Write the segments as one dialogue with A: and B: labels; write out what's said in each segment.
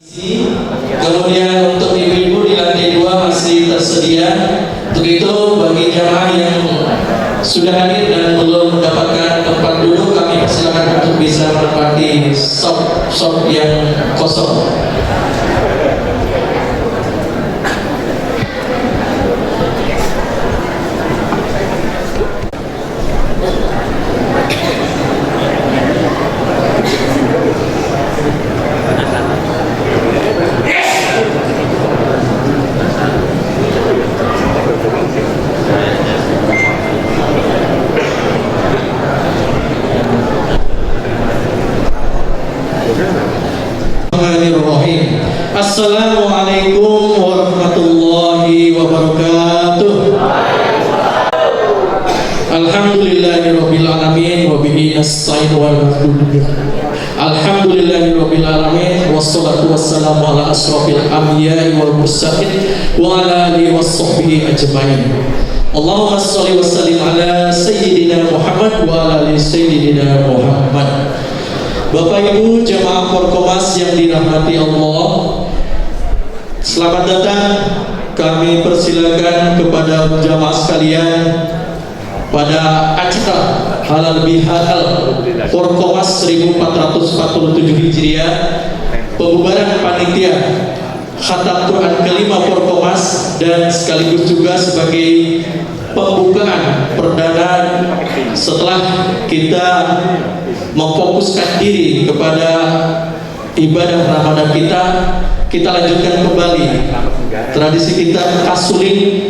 A: Kemudian untuk ibu-ibu di lantai 2 masih tersedia. Untuk itu bagi jamaah yang sudah hadir dan belum mendapatkan tempat duduk, kami persilakan untuk bisa menempati shop yang kosong. Assalamualaikum warahmatullahi wabarakatuh. Alhamdulillahirabbil alamin wa bihi nasta'in Alhamdulillahirabbil alamin wassalatu wassalamu ala asrofil anbiya'i wal mursalin wa ala alihi washabbihi ajmain. Allahumma shalli wa sallim ala sayyidina Muhammad wa ala ali sayyidina Muhammad. Bapak Ibu jamaah Forkomas yang dirahmati Allah, selamat datang. Kami persilakan kepada jamaah sekalian pada acara halal bihalal Forkomas 1447 Hijriah, pembubaran panitia khatam Quran kelima Forkomas dan sekaligus juga sebagai pembukaan perdana setelah kita memfokuskan diri kepada ibadah Ramadan kita lanjutkan kembali tradisi kita kasuling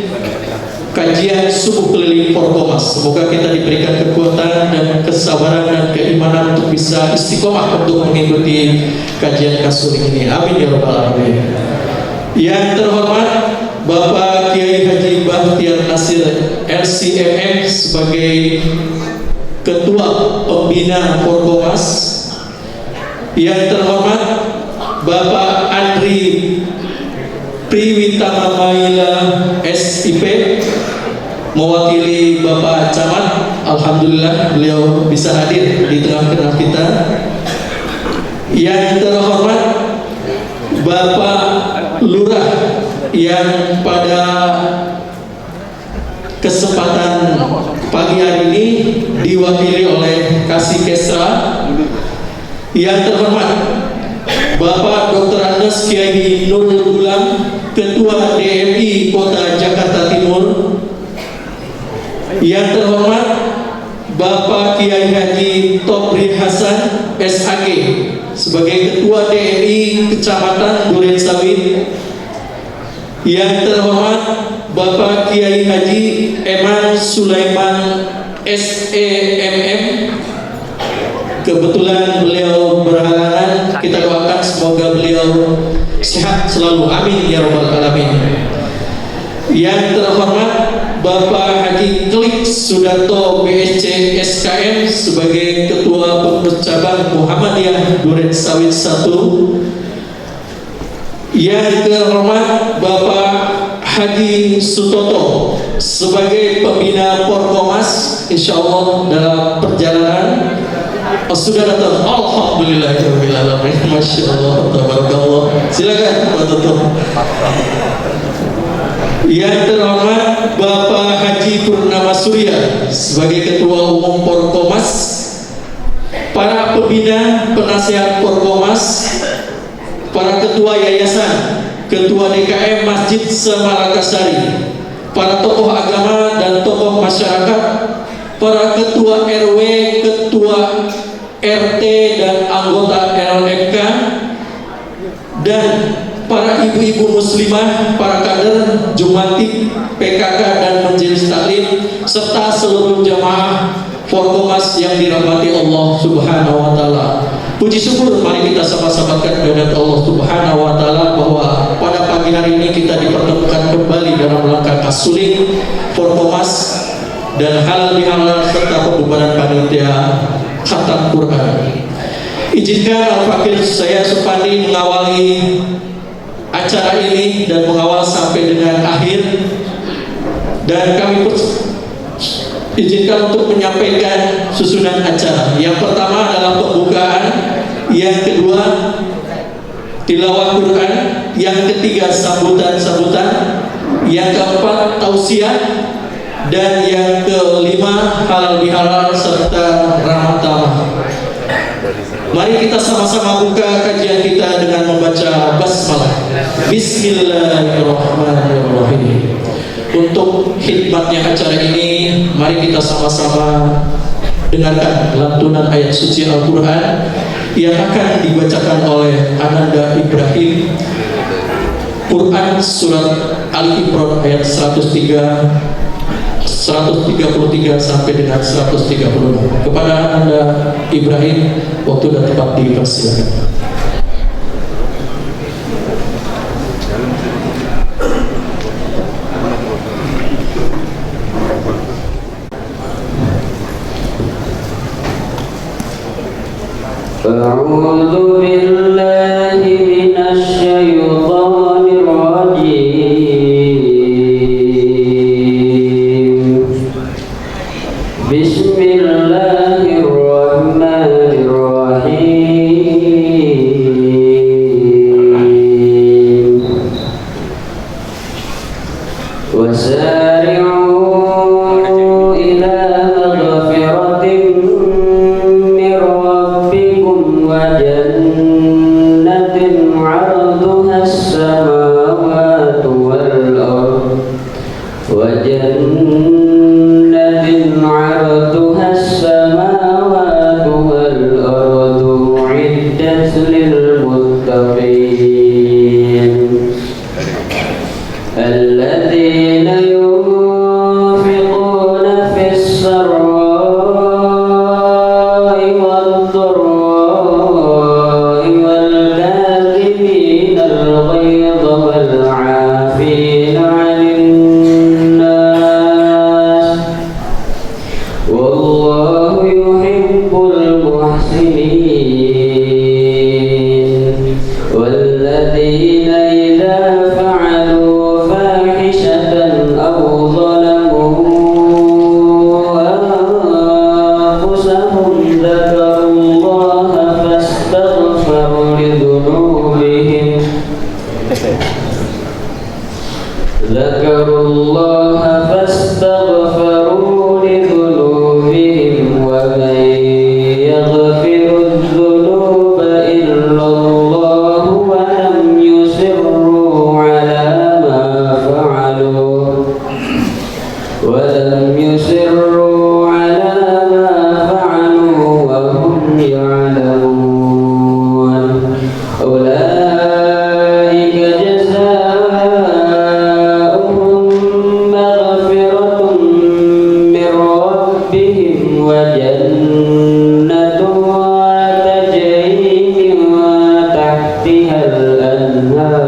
A: kajian subuh keliling Forkomas. Semoga kita diberikan kekuatan dan kesabaran dan keimanan untuk bisa istiqomah untuk mengikuti kajian kasuling ini. Amin ya rabbal alamin. Yang terhormat Bapak Kiai Haji Bahtiar Nasir LCMM sebagai Ketua Pembina Forkomas. Yang terhormat Bapak Andri Priwitama Maila SIP mewakili Bapak Camat. Alhamdulillah beliau bisa hadir di tengah-tengah kita. Yang terhormat Bapak Lurah yang pada kesempatan pagi hari ini diwakili oleh Kasih Kesra. Yang terhormat Bapak Dr. Andes Kiai Nurul Gulam, Ketua DMI Kota Jakarta Timur. Yang terhormat Bapak Kiai Haji Topri Hasan SAG sebagai Ketua DMI Kecamatan Duren Sawit. Yang terhormat Bapak Kiai Haji Eman Sulaiman SEMM. Kebetulan beliau berhalangan, kita doakan semoga beliau sehat selalu, amin ya rabbal alamin. Yang terhormat Bapak Haji Klik Sudarto BSC SKM sebagai Ketua Pengurus Cabang Muhammadiyah Duren Sawit 1. Yang terhormat Bapak Haji Sutoto sebagai Pembina Forkomas, insyaallah dalam perjalanan sudah datang. Alhamdulillahirabbil alamin. Masyaallah, tabarakallah. Silakan Pak Toto. Yang terhormat Bapak Haji Purnama Surya sebagai Ketua Umum Forkomas, para pembina penasihat Forkomas, para ketua yayasan, ketua DKM Masjid Semalakasari, para tokoh agama dan tokoh masyarakat, para ketua RW, ketua RT dan anggota LMK, dan para ibu-ibu muslimah, para kader Jumatik, PKK dan Majelis Taklim, serta seluruh jamaah Forkomas yang dirahmati Allah Subhanahu wa taala. Puji syukur mari kita sama-samakan kepada Allah Subhanahu wa taala bahwa pada pagi hari ini kita dipertemukan kembali dalam rangka kasuling Forkomas dan halal bihalal serta pembubaran panitia khatam Quran. Izinkan Al-Fakir saya Supandi mengawali acara ini dan mengawal sampai dengan akhir, dan kami izinkan untuk menyampaikan susunan acara. Yang pertama adalah pembukaan, yang kedua tilawah Quran, yang ketiga sambutan-sambutan, yang keempat tausiah, dan yang kelima halal bihalal serta ramah tamah. Mari kita sama-sama buka kajian kita dengan membaca basmalah. Bismillahirrahmanirrahim. Untuk khidmatnya acara ini, mari kita sama-sama dengarkan lantunan ayat suci Al-Quran yang akan dibacakan oleh Ananda Ibrahim. Quran surat Ali Imran ayat 133 sampai dengan 136. Kepada Ananda Ibrahim, waktu dan tempat dipersilakan.
B: A'udzu billahi minasy syaithanir rajim. Bismillahirrahmanirrahim. Wasari'u ila maghfiratin min rabbikum wa jannatin 'arduha as-samawati wal ardh wa jannatin 'arduha as-samawati wal ardh 'iddat lil muttaqin alladzina yunfiquna fis sarra'i wad-dharra'i wal kadhibina al-ghayza wal 'afina 'anil nas wallahu yuhibbul muhsinin walladzina idza fa'alu fahishatan aw zalamu anfusahum dzakarullaha fastaghfaru lidhunubihim wa man yaghfiru adh-dhunuba illa Allah wa lam yusirru 'ala ma fa'alu wa hum ya'lamun. Ulaika jazaa'uhum maghfiratun min rabbihim wa jannatun tajri min tahtiha al-anhar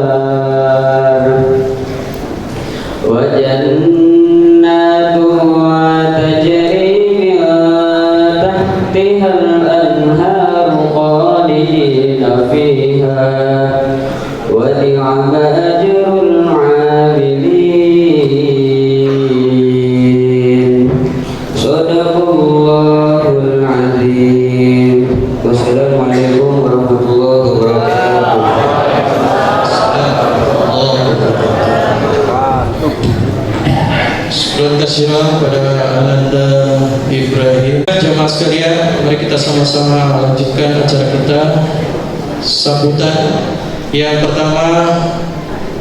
B: wa jannatun tajri min tahtiha al-anhar khalidina fiha wa ni'ma ajrul 'amilin. Shadaqallahul 'azim. Wassalamualaikum warahmatullahi wabarakatuh.
A: Terima kasih pada Ananda Ibrahim. Jemaah sekalian, mari kita sama-sama lanjutkan acara kita. Sambutan yang pertama,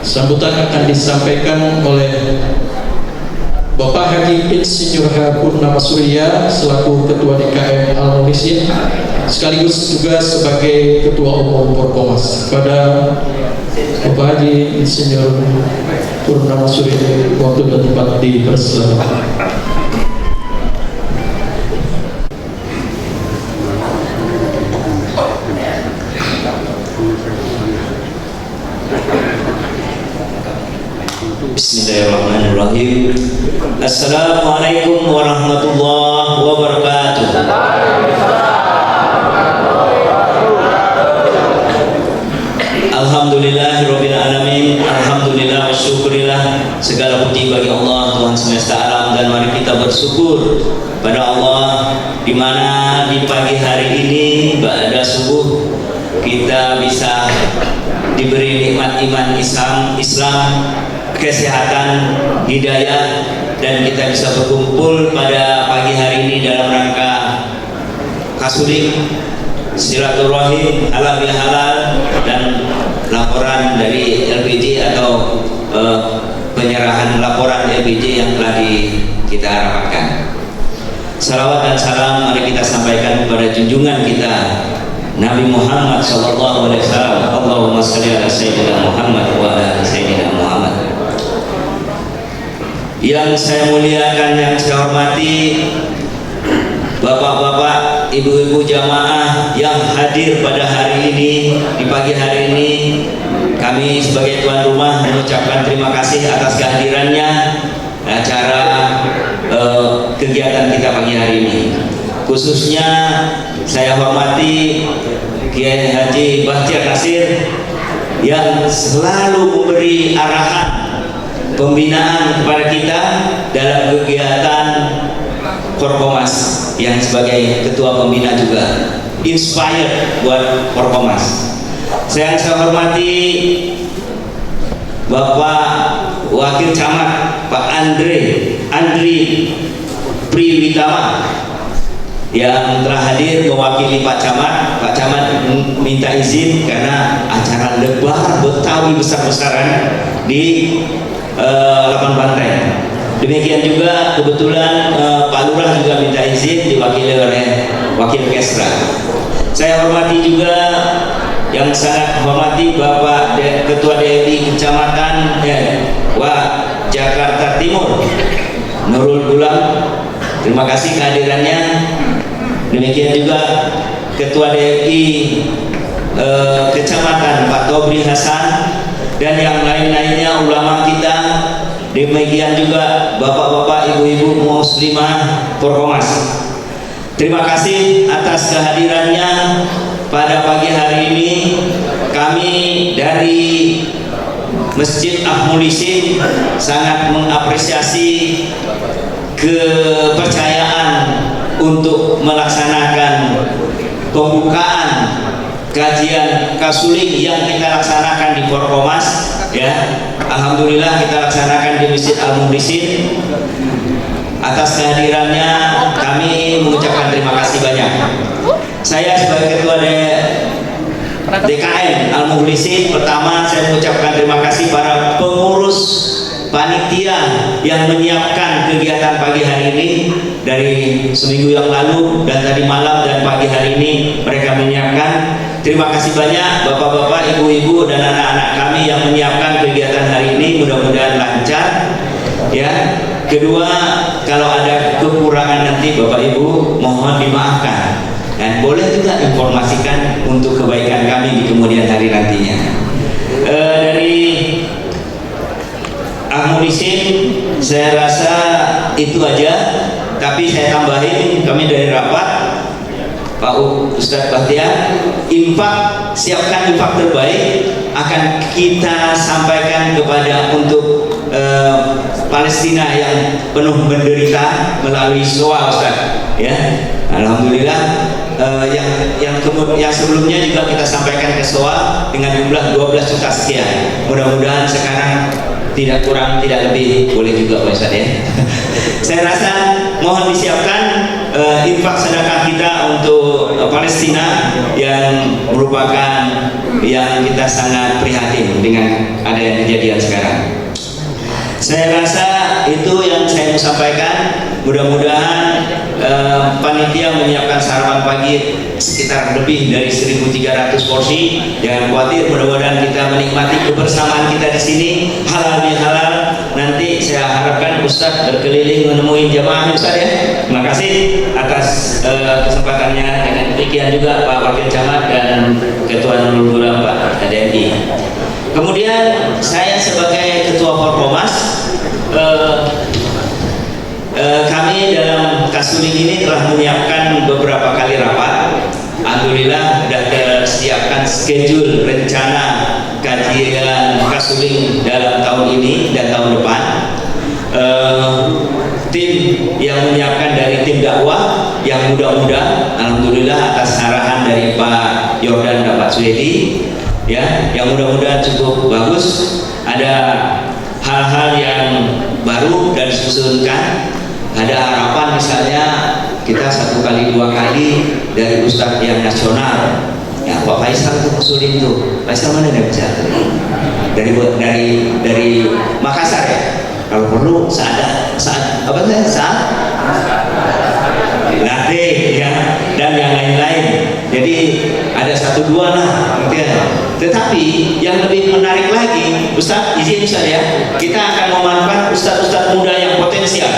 A: sambutan akan disampaikan oleh Bapak Haji Insinyur H. Purnama Surya selaku Ketua DKM Al-Muhsin sekaligus juga sebagai Ketua Umum Porkomas. Kepada Bapak Haji Insinyur Purnama Surya, waktu dan tempat dipersilakan.
C: Bismillahirrahmanirrahim. Assalamualaikum warahmatullahi wabarakatuh. Alhamdulillahirabbil alamin. Alhamdulillah wa syukurillah. Segala puji bagi Allah Tuhan semesta alam, dan mari kita bersyukur pada Allah di mana di pagi hari ini ba'da subuh kita bisa diberi nikmat iman Islam, kesehatan, hidayah, dan kita bisa berkumpul pada pagi hari ini dalam rangka kasuling, silaturahim, halal bihalal, dan laporan dari LPJ atau penyerahan laporan LPJ yang telah kita rapatkan. Salawat dan salam mari kita sampaikan kepada junjungan kita Nabi Muhammad sallallahu alaihi wasallam. Allahumma shalli ala sayyidina Muhammad wa ala sayyidina Muhammad. Yang saya muliakan, yang saya hormati bapak-bapak, ibu-ibu jamaah yang hadir pada hari ini, di pagi hari ini, kami sebagai tuan rumah mengucapkan terima kasih atas kehadirannya acara kegiatan kita pagi hari ini. Khususnya saya hormati Kiai Haji Bahtiar Nasir yang selalu memberi arahan pembinaan kepada kita dalam kegiatan Forkomas, yang sebagai ketua pembina juga inspired buat Forkomas. Saya hormati Bapak Wakil Camat Pak Andri Priwitama yang telah hadir mewakili Pak Camat. Pak Camat minta izin karena acara lebar Betawi besar-besaran di Lapan Banteng. Demikian juga kebetulan Pak Lurah juga minta izin diwakili oleh Wakil Kesra. Saya hormati juga, yang sangat hormati Bapak Ketua DPD Kecamatan Jakarta Timur Nurul Gulam. Terima kasih kehadirannya. Demikian juga Ketua DPD Kecamatan Pak Tobri Hasan dan yang lain-lainnya, ulama kita. Demikian juga bapak-bapak, ibu-ibu muslimah Forkomas. Terima kasih atas kehadirannya pada pagi hari ini. Kami dari Masjid Ahmulisin sangat mengapresiasi kepercayaan untuk melaksanakan pembukaan kajian kasuling yang kita laksanakan di Forkomas. Ya, alhamdulillah kita laksanakan di Masjid Al-Muhlisin. Atas kehadirannya kami mengucapkan terima kasih banyak. Saya sebagai ketua DKM Al-Muhlisin, pertama saya mengucapkan terima kasih para pengurus panitia yang menyiapkan kegiatan pagi hari ini dari seminggu yang lalu dan tadi malam dan pagi hari ini mereka menyiapkan. Terima kasih banyak bapak-bapak, ibu-ibu dan anak-anak kami yang menyiapkan kegiatan hari ini. Mudah-mudahan lancar. Ya. Kedua, kalau ada kekurangan nanti bapak ibu mohon dimaafkan dan boleh juga informasikan untuk kebaikan kami di kemudian hari nantinya. Dari Ahmulisin saya rasa itu aja, tapi saya tambahin, kami dari rapat Pak Ustadz Bahtiar, infak, siapkan infak terbaik akan kita sampaikan kepada untuk Palestina yang penuh menderita melalui SOA, Ustadz. Ya, alhamdulillah. Yang sebelumnya juga kita sampaikan ke SOA dengan jumlah 12 juta sekian. Mudah-mudahan sekarang tidak kurang tidak lebih, boleh juga Pak Ustadz ya. Saya rasa mohon disiapkan infak sedekah kita untuk Palestina yang merupakan yang kita sangat prihatin dengan ada yang kejadian sekarang. Saya rasa itu yang saya mau sampaikan. Mudah-mudahan panitia menyiapkan sarapan pagi sekitar lebih dari 1.300 porsi. Jangan khawatir, mudah-mudahan kita menikmati kebersamaan kita di sini halal bihalal. Nanti saya harapkan Ustadz berkeliling menemui jamaah Ustadz ya. Terima kasih atas kesempatannya. Dengan demikian juga Pak Wakil Camat dan Ketua Nurul Gulam Pak DMI. Kemudian saya sebagai Ketua Forkomas, kami dalam kasuling ini telah menyiapkan beberapa kali rapat. Alhamdulillah sudah tersiapkan schedule rencana kajian kasuling dalam tahun ini dan tahun depan. Tim yang menyiapkan dari tim dakwah yang muda-muda, alhamdulillah atas arahan dari Pak Yordan dan Pak Suedi. ya, yang mudah-mudahan cukup bagus. Ada hal-hal yang baru dan disusunkan. Ada harapan misalnya kita 1 kali 2 kali dari Ustadz yang nasional, ya Pak Faisal itu usulin tuh. Faisal mana dia bisa? Dari Makassar ya. Kalau perlu saat latih ya, dan yang lain-lain. Jadi ada 1-2 lah mungkin. Tetapi yang lebih menarik lagi, Ustadz izin saya, kita akan memanfaatkan ustadz-ustadz muda yang potensial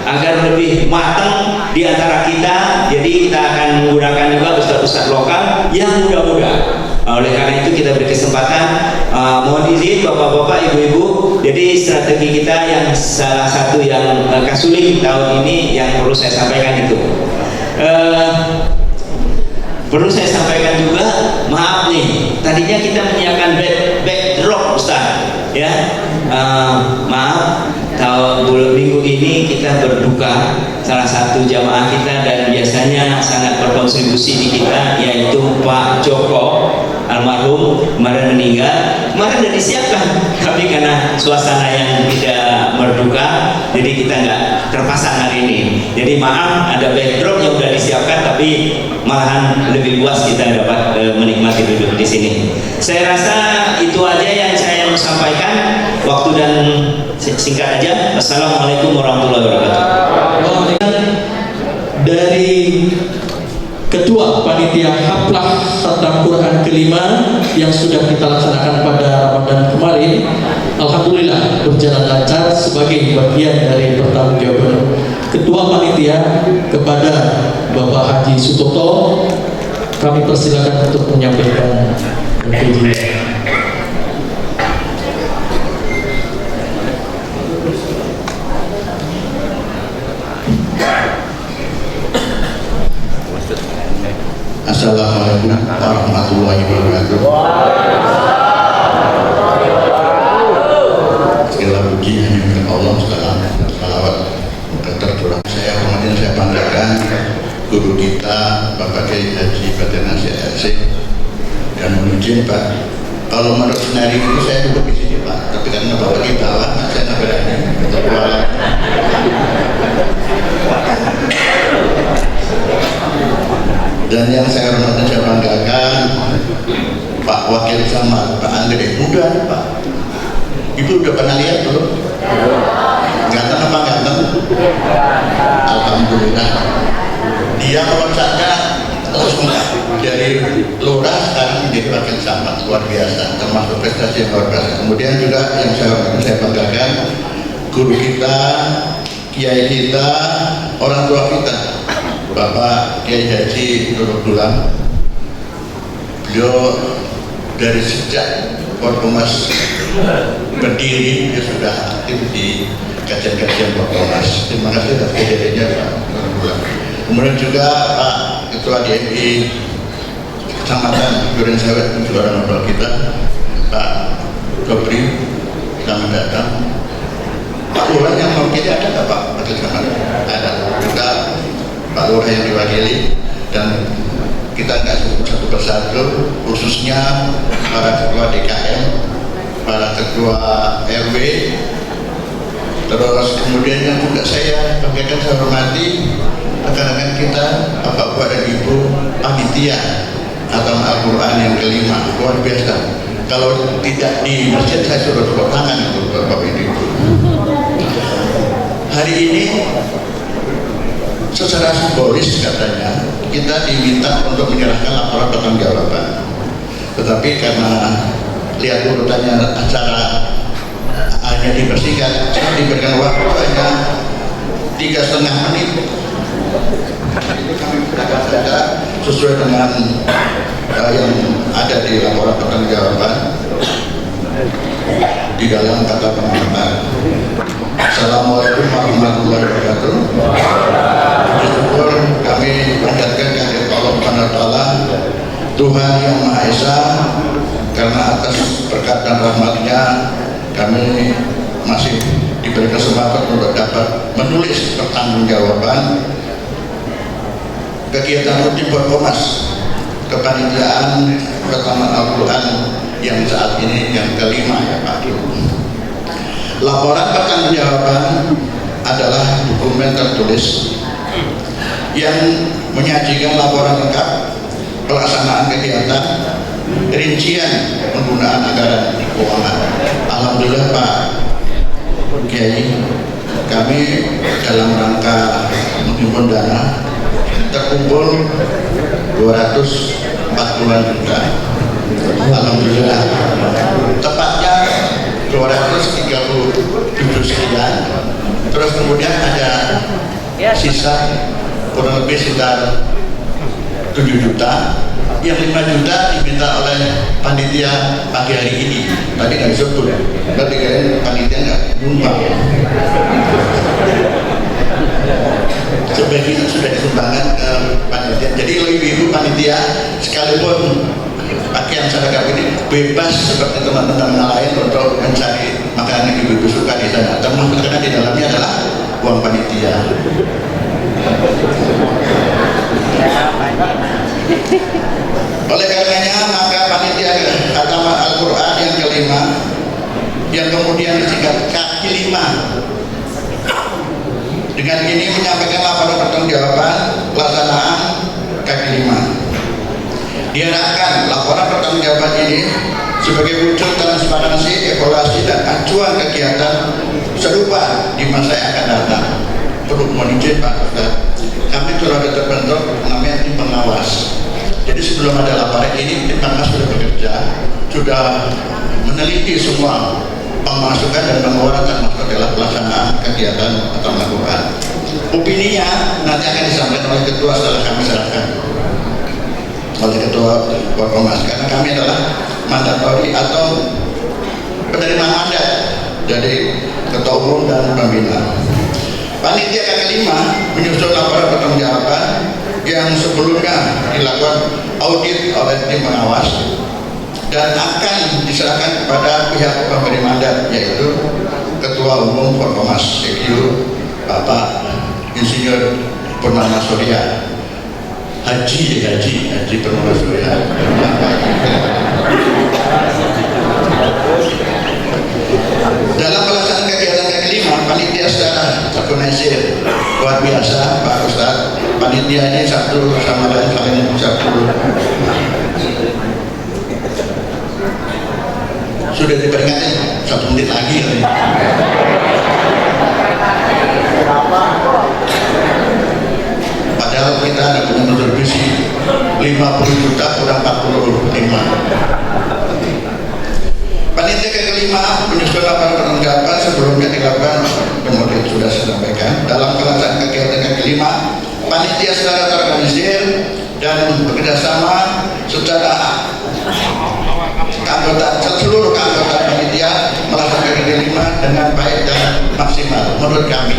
C: agar lebih matang di antara kita. Jadi kita akan menggunakan juga ustadz-ustadz lokal yang muda-muda. Oleh karena itu kita beri kesempatan, mohon izin bapak-bapak, ibu-ibu. Jadi strategi kita yang salah satu yang kasuling tahun ini yang perlu saya sampaikan itu. Perlu saya sampaikan juga, maaf nih, tadinya kita menyiapkan backdrop Ustaz, ya. Maaf, minggu ini kita berduka salah satu jamaah kita dan biasanya sangat berkontribusi di kita, yaitu Pak Joko almarhum, kemarin meninggal. Kemarin sudah disiapkan, tapi karena suasana yang tidak berduka, jadi kita nggak terpasang hari ini. Jadi maaf, ada backdrop yang sudah disiapkan, tapi malahan lebih luas kita dapat menikmati duduk di sini. Saya rasa itu aja yang saya mau sampaikan. Waktu dan singkat aja. Wassalamualaikum warahmatullahi wabarakatuh.
A: Dari Ketua Panitia Haflah Khatam Quran kelima yang sudah kita laksanakan pada Ramadan kemarin, alhamdulillah berjalan lancar sebagai bagian dari pertanggungjawaban Ketua Panitia kepada Bapak Haji Sutoto. Kami persilakan untuk menyampaikan kejian.
D: Assalamualaikum warahmatullahi wabarakatuh. Segala puji hanya milik Allah, salawat tercurah. Saya hormatin, saya banggakan guru kita Bapak Kiai Haji Batinah SC, dan mohon izin Pak, kalau menurut senari itu saya duduk di sini Pak, tapi karena Bapak di bawah, saya nak berani bertualang. Dan yang saya hormati, saya banggakan Pak Wakil Camat, Pak Anggede, muda Pak. Ibu udah pernah lihat belum? Ganteng apa ganteng? Alhamdulillah. Dia meloncatnya terus dari lurah sekarang menjadi Wakil Camat, luar biasa, termasuk prestasi yang luar biasa. Kemudian juga yang saya banggakan guru kita, kiai kita, orang tua kita, Bapak Kiai Haji Nurul Gulam. Beliau dari sejak Forkomas berdiri, dia sudah aktif di kajian-kajian Forkomas. Terima kasih atas kejadiannya Pak Nurul Gulam. Kemudian juga Pak Ketua DMI Kecamatan Duren Sawit, juga orang tua kita, Pak Dobri, selamat datang. Pak Lurah yang mewakili ada nggak Pak Wakil Camat? Ada. Juga Pak Lurah yang diwakili, dan kita nggak satu persatu, khususnya para ketua DKM, para ketua RW, terus kemudian yang juga saya banggakan, saya hormati rekan-rekan kita, Bapak-Bapak dan Ibu panitia atau Al-Quran yang kelima, luar biasa. Kalau tidak di masjid saya suruh tepuk tangan untuk Bapak Ibu. Hari ini secara simbolis katanya kita diminta untuk menyerahkan laporan pertanggungjawaban, tetapi karena lihat urutannya acara hanya dibersihkan, saya diberikan waktu hanya 3,5 menit. Itu kami gunakan saja sesuai dengan yang ada di laporan pertanggungjawaban di dalam kata pengantar. Assalamualaikum warahmatullahi wabarakatuh. Bersyukur kami panjatkan kehadirat Allah Subhanahu wa Ta'ala, Tuhan yang Maha Esa, karena atas berkat dan rahmat-Nya kami masih diberi kesempatan untuk dapat menulis pertanggungjawaban kegiatan rutin Forkomas kepanitiaan Khataman Al-Quran yang saat ini yang kelima ya Pak Ibu. Laporan pertanggungjawaban adalah dokumen tertulis yang menyajikan laporan lengkap pelaksanaan kegiatan, rincian penggunaan anggaran keuangan. Alhamdulillah Pak Kiai, kami dalam rangka menghimpun dana terkumpul 240-an juta. Alhamdulillah, tepatnya 237 sekian. Terus kemudian ada sisa kurang lebih sekitar 7 juta, yang 5 juta diminta oleh panitia pagi hari ini. Tadi nggak disebut, berarti kalian panitia nggak nyumbang. Sebagian sudah disumbangkan ke panitia. Jadi ibu-ibu panitia sekalipun pakaian seragam ini bebas seperti teman-teman lain untuk mencari makanan yang ibu-ibu suka di sana. Termasuk karena di dalamnya adalah uang panitia. Oleh karenanya maka panitia Khatam Al-Quran yang kelima, yang kemudian disingkat kaki 5, dengan ini menyampaikan laporan pertanggungjawaban pelaksanaan kaki 5. Diharapkan laporan pertanggungjawaban ini sebagai wujud transparansi, evaluasi dan acuan kegiatan serupa di masa yang akan datang. Perlu mohon izin Pak Ustaz, kami sudah ada terbentuk namanya tim pengawas. Jadi sebelum ada laporan ini, tim pengawas sudah bekerja, sudah meneliti semua pemasukan dan pengeluaran termasuk adalah pelaksanaan kegiatan atau melakukan. Opininya nanti akan disampaikan oleh ketua setelah kami serahkan oleh ketua Forkomas, karena kami adalah mandatori atau penerima mandat dari ketua umum dan pembina. Panitia ke-5 menyusun laporan pertanggungjawaban yang sebelumnya dilakukan audit oleh tim pengawas dan akan diserahkan kepada pihak pemberi mandat, yaitu Ketua Umum Forkomas CQ Bapak Insinyur Purnama Surya Haji Purnama Surya. Dalam pelaksanaan kegiatan ke-5, panitia secara terorganisir luar biasa Pak Ustadz. Panitia ini satu sama lain saling satu. Sudah diperingatkan 1 menit lagi. Padahal kita ada punya kontribusi 50 juta kurang 45. Panitia ke-5 menyusun laporan pertanggungjawaban sebelumnya dilakukan kemudian sudah saya sampaikan. Dalam pelaksanaan kegiatan ke-5, panitia secara terorganisir dan bekerjasama secara seluruh anggota panitia melaksanakan ke-5 dengan baik dan maksimal menurut kami.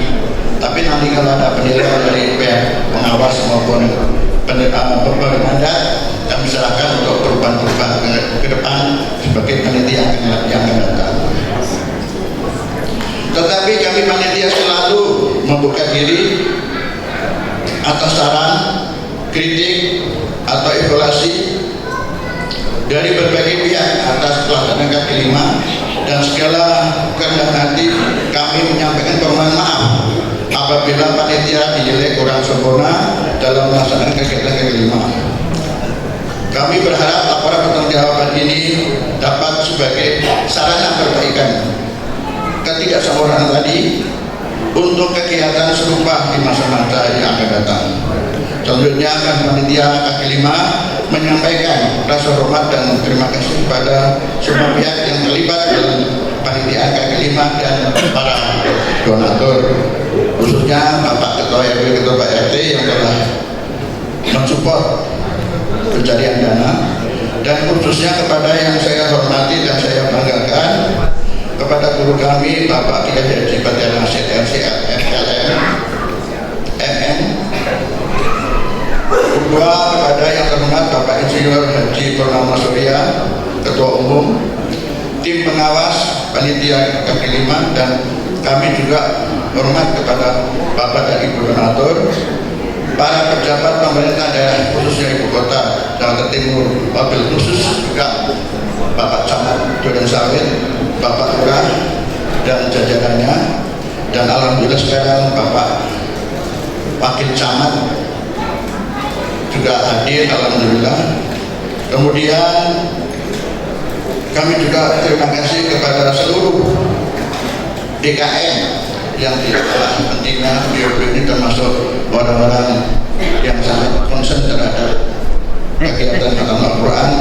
D: Tapi nanti kalau ada penilaian dari pihak pengawas maupun pemberi mandat, kami serahkan untuk perubahan-perubahan ke depan sebagai panitia yang akan datang. Tetapi kami panitia selalu membuka diri atas saran, kritik atau evaluasi dari berbagai pihak atas pelaksanaan ke-5, dan segala kehendak hati kami menyampaikan permohonan maaf apabila panitia dinilai kurang sempurna dalam melaksanakan kegiatan ke-5. Kami berharap laporan pertanggungjawaban ini dapat sebagai sarana perbaikan ketidaksempurnaan tadi untuk kegiatan serupa di masa-masa yang akan datang. Selanjutnya akan panitia ke-5 menyampaikan rasa hormat dan terima kasih kepada semua pihak yang terlibat dalam panitia ke-5 dan para donatur, khususnya Bapak Ketua RW, Ketua Pak RT yang telah mensupport pencarian dana, dan khususnya kepada yang saya hormati dan saya banggakan kepada guru kami Bapak Kiai Haji Batia Nasir LCM MM. Kedua, kepada yang terhormat Bapak Insinyur Haji Purnama Surya, Ketua Umum, tim pengawas panitia ke-5, dan kami juga hormat kepada Bapak dan Ibu donatur, para pejabat pemerintah daerah khususnya Ibu Kota Jakarta Timur, wabil khusus juga Bapak Camat Durensawit, Bapak Lurah dan jajarannya, dan alhamdulillah sekarang Bapak Wakil Camat juga hadir, alhamdulillah. Kemudian kami juga terima kasih kepada seluruh DKM yang tidak kalah pentingnya ini, termasuk orang-orang yang sangat concern terhadap kegiatan khatam Al-Quran,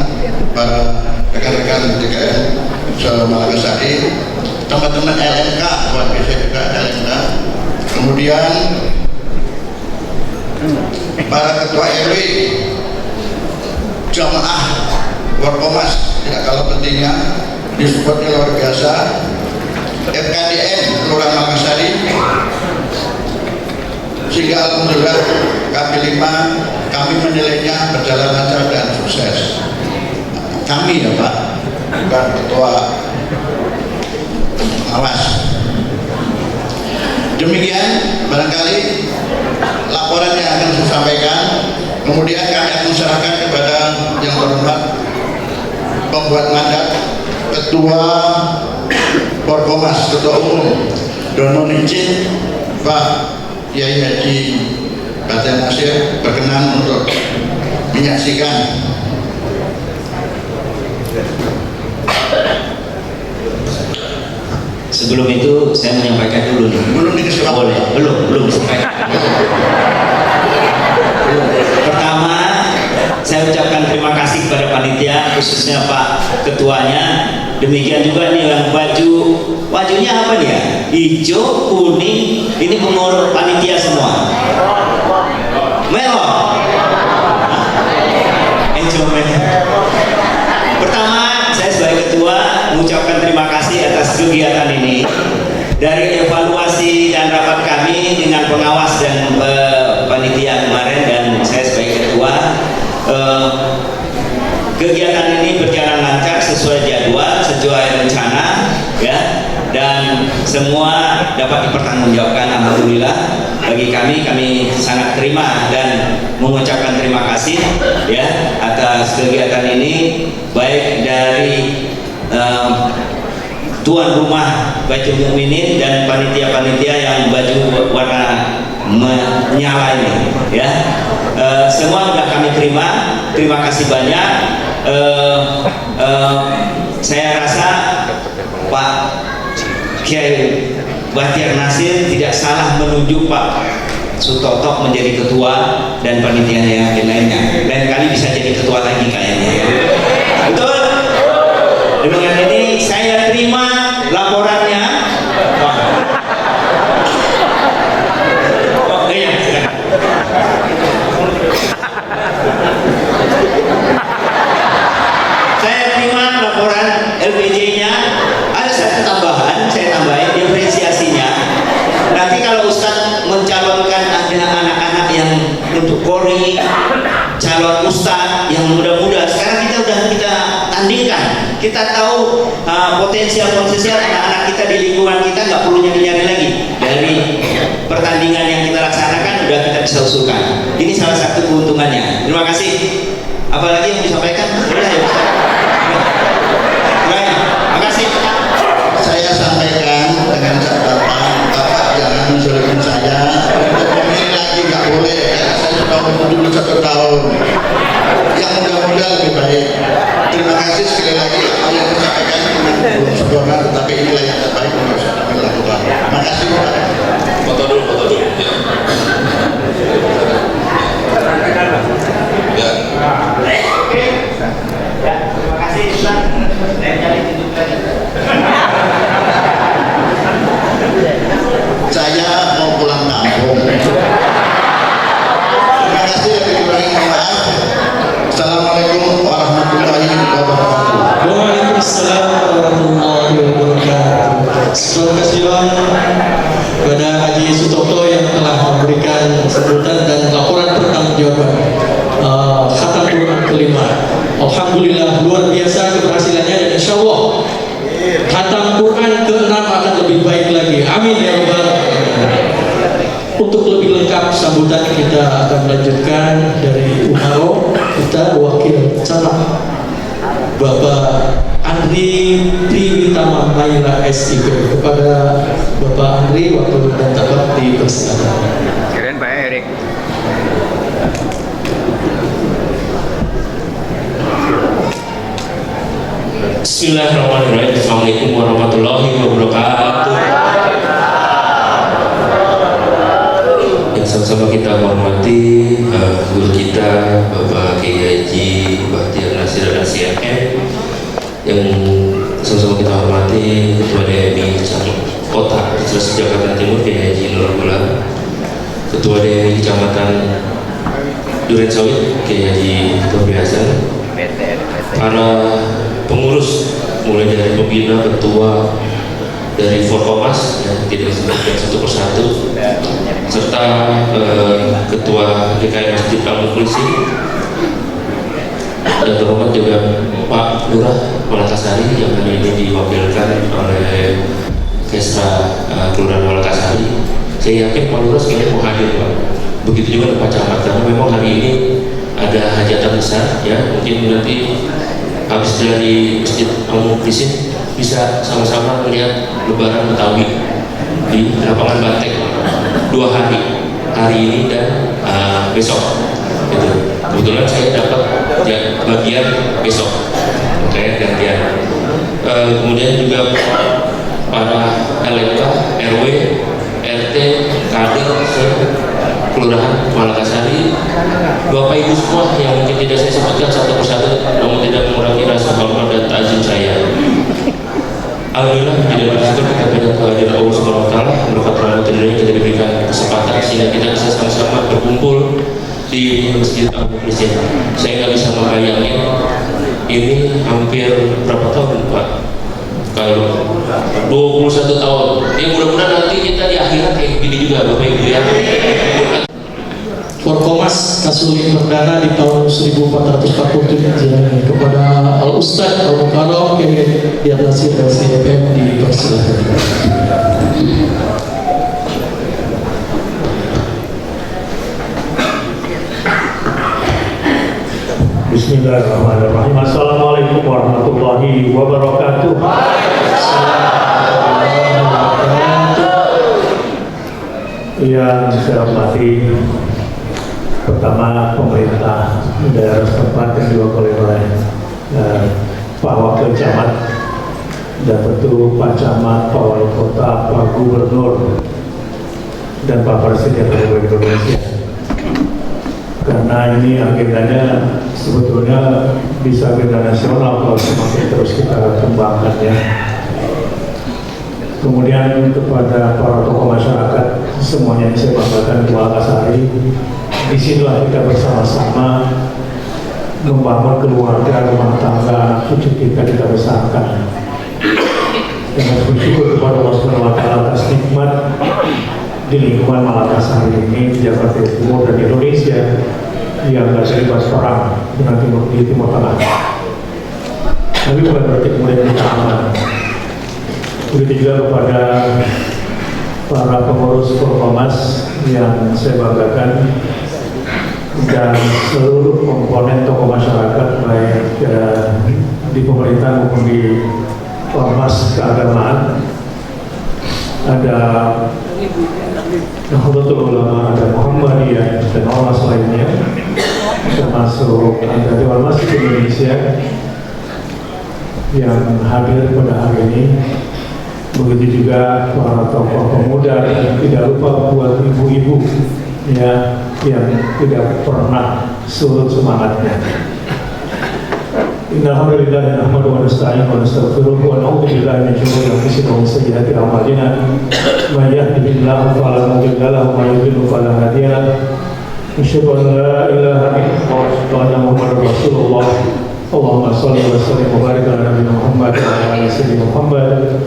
D: para rekan-rekan DKM se-Malakasari, teman-teman LMK, buat bisa juga LMK, kemudian para ketua RW, jamaah Warkomas tidak kalah pentingnya, disupportnya luar biasa, FKDM Kelurahan Malakasari, sehingga alhamdulillah KP5 kami menilainya berjalan lancar dan sukses. Kami ya Pak, bukan ketua awas. Demikian barangkali laporan yang akan saya sampaikan. Kemudian kami akan serahkan kepada yang terhormat pembuat mandat Ketua Porkomas, Ketua Umum Dono Nicin, Pak Kiai Haji Batin Nasir berkenan untuk menyaksikan.
C: Sebelum itu saya menyampaikan dulu nih.
D: Belum dikasih waktu.
C: Boleh? Belum disampaikan. Pertama, saya ucapkan terima kasih kepada panitia, khususnya Pak Ketuanya. Demikian juga nih yang bajunya apa nih ya? Hijau, kuning, ini pengurus panitia semua. Merah. Pertama, saya sebagai ketua mengucapkan terima kasih atas kegiatan ini. Dari evaluasi dan rapat kami dengan pengawas dan panitia kemarin, dan saya sebagai ketua, kegiatan ini berjalan lancar sesuai jadwal, sesuai rencana, ya, dan semua dapat dipertanggungjawabkan. Alhamdulillah, bagi kami sangat terima dan mengucapkan terima kasih ya atas kegiatan ini, baik dari tuan rumah Baitul Mukminin dan panitia-panitia yang baju warna menyala ini ya. Semua sudah kami terima kasih banyak. Saya rasa Pak Kiai Bahtiar Nasir tidak salah menunjuk Pak Sutoto menjadi ketua dan panitia yang lainnya. Lain kali bisa jadi ketua lagi kayaknya ya. Betul? Dengan ini saya terima laporannya. Oh iya, silakan. Saya terima laporan LPJ-nya. Ada satu tambahan, saya tambahin diferensiasinya. Nanti kalau Ustadz mencalonkan ada anak-anak yang untuk Polri, calon Ustadz yang muda-muda, sekarang kita tandingkan. Kita tahu potensial anak-anak kita di lingkungan kita, nggak perlu nyari-nyari lagi. Dari pertandingan yang kita laksanakan udah kita bisa usulkan. Ini salah satu keuntungannya. Terima kasih. Apalagi yang disampaikan? Sudah ya Ustaz? Baik, terima kasih.
D: Saya sampaikan dengan catatan, Bapak jangan mensulitin saya. Ini lagi nggak boleh, karena saya sudah menunggu 1 tahun. Yang muda-muda lebih baik. Terima kasih sekali lagi. Apa yang saya sampaikan belum sempurna, tetapi inilah yang terbaik yang bisa kami lakukan. Terima kasih Pak.
E: Foto dulu. Ya.
C: Terima kasih Ustaz. Saya cari tunjuk lagi.
D: Saya mau pulang kampung. Terima kasih, lebih kurang mohon maaf. Assalamualaikum warahmatullahi wabarakatuh.
A: Waalaikumsalam warahmatullahi wabarakatuh. Terima kasih kepada Haji Sutoto yang telah memberikan sambutan dan laporan pertanggungjawaban khatam Quran kelima. Alhamdulillah, luar biasa keberhasilannya, dan insya Allah khatam Quran ke-6 akan lebih baik lagi. Amin ya rabbal alamin. Untuk lebih lengkap sambutan kita akan melanjutkan dari Umaro, kita wakil camat Bapak Andri Triwitama Maila SIP. Kepada Bapak Andri, waktu dan tempat dipersilakan.
B: Keren Pak Erik.
E: Bismillahirrahmanirrahim. Assalamualaikum warahmatullahi wabarakatuh. Yang sama-sama kita hormati guru kita Bapak Kiai Haji Bahtiar Nasir LCMM, yang sama-sama kita hormati Ketua DMI Kota Sulawesi Jakarta Timur Kiai Haji Nurul Gula, Ketua DMI Kecamatan Duren Sawit Kiai Haji Tobi Hasan, para pengurus mulai dari pembina, ketua dari Forkomas yang tidak disebutkan satu persatu, serta ketua DKM Masjid Al-Muflisin, dan terhormat juga Pak Lurah Malatasari yang hari ini diwakilkan oleh Kesra Kelurahan Malatasari. Saya yakin Pak Lurah sekalian mau hadir, Pak. Begitu juga Pak Camat, karena memang hari ini ada hajatan besar, ya, mungkin nanti habis dari Masjid Al-Muflisin bisa sama-sama melihat Lebaran Betawi di lapangan Banteng 2 hari ini dan besok. Gitu. Kebetulan saya dapat bagian besok, kayak gantian. Kemudian juga para LMK, RW, RT, kader Kelurahan Malakasari, Bapak Ibu semua yang mungkin tidak saya sebutkan satu persatu, namun tidak mengurangi rasa hormat dan takzim saya. Alhamdulillah, tidak bersyukur kita banyak kehadiran Allah Subhanahu Wa Taala, berkat rahmat dan kita diberikan kesempatan sehingga kita bisa sama-sama berkumpul di Masjid Al-Muflisin. Saya nggak bisa membayangin ini hampir berapa tahun, Pak? Kalau 21 tahun. Ya mudah-mudahan nanti kita di akhirat kayak gini juga, Bapak Ibu ya.
A: Forkomas Kasuli Perdana di tahun 1447 Hijriah. Kepada Al Ustadz Al Mukarram Kiai Bahtiar Nasir LCMM dipersilakan.
F: Bismillahirrahmanirrahim. Assalamualaikum warahmatullahi wabarakatuh. Yang saya hormati, pertama pemerintah daerah setempat yang diwakili oleh Pak Wakil Camat, dan tentu Pak Camat, Pak Wali Kota, Pak Gubernur, dan Pak Presiden Republik Indonesia. Karena ini agendanya sebetulnya bisa agenda nasional kalau semakin terus kita kembangkan, ya. Kemudian kepada para tokoh masyarakat semuanya yang saya banggakan di Malakasari, disinilah kita bersama-sama membangun keluarga, rumah tangga cucu kita besarkan. Dan harus bersyukur kepada Allah Subhanahu Wa Taala atas nikmat di lingkungan Malakasari ini, di Jakarta Timur dan di Indonesia yang gak terlibat perang dengan Timur Tengah. Tapi bukan berarti kemudian kita aman. Begitu juga kepada para pengurus Forkomas yang saya banggakan, dan seluruh komponen tokoh masyarakat baik di pemerintahan maupun di ormas keagamaan. Ada Nahdlatul Ulama, ada Muhammadiyah, dan ormas lainnya, termasuk ada Dewan Masjid Indonesia yang hadir pada hari ini. Begitu juga para tokoh pemuda, dan tidak lupa buat ibu-ibu ya, yang tidak pernah surut semangatnya. Innalhamdulillah nahmaduhu wa nasta'inu wa nastaghfiruh wa na'udzu billahi min shururi anfusina wa min sayyiati a'malina. Man yahdihillahu fala mudilla lahu wa man yudlil fala hadiya lahu. Asyhadu an la ilaha illallah wa anna Muhammadar Rasulullah. Allahumma shalli wa sallim wa barik ala nabiyyina Muhammad wa ala ali sayyidina Muhammad.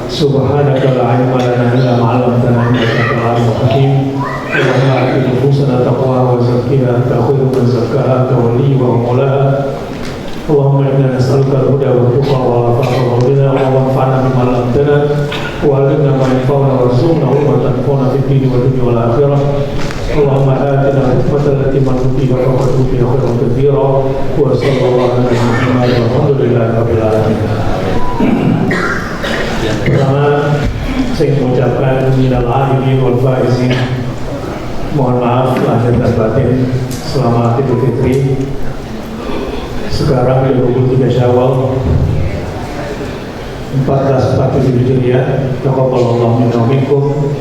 F: Subhanaka la ilma lana illa ma 'allamtana innaka antal alimul hakim. Allahumma ati nufusana taqwaha wa zakkiha anta khairu man zakkaha anta waliyuha wa mawlaha. Allahumma inna nas'aluka al-huda wa tuqa wa al-afafa wa al-ghina wa anfa'na bima 'allamtana wa 'allimna ma yanfa'una warzuqna ilman tanfa'una fid dini wa dunya wal akhirah. اللهم آتنا الحكمة التي من فيها وقد فيها خيرا كثيرا وصلى الله على محمد والحمد لله رب العالمين. Pertama, saya mengucapkan minal aidin wal faizin. Mohon maaf lahir dan batin. Selamat Idul Fitri. Sekarang 23 Syawal 1447 Hijriah. Taqabbalallahu minna wa minkum.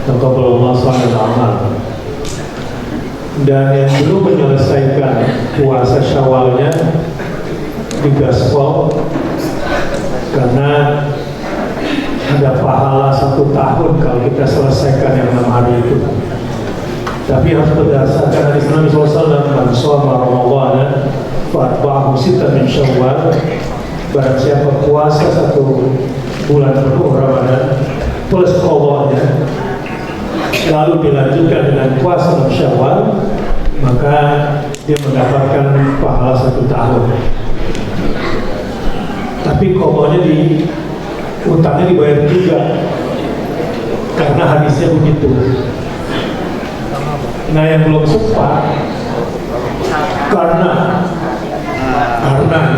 F: Taqabbalallahu shalihal amal. Dan yang belum menyelesaikan puasa Syawalnya digaspol karena ada pahala 1 tahun kalau kita selesaikan yang 6 hari itu. Tapi harus berdasarkan hadis Nabi SAW, man shoma Ramadan fa'atba'ahu sittan min Syawal. Barang siapa puasa 1 bulan penuh Ramadan plus qadanya, lalu dilanjutkan dengan puasa 6 Syawal, maka dia mendapatkan pahala 1 tahun. Tapi qadanya utangnya dibayar juga, karena hadisnya begitu. Nah, yang belum sempat karena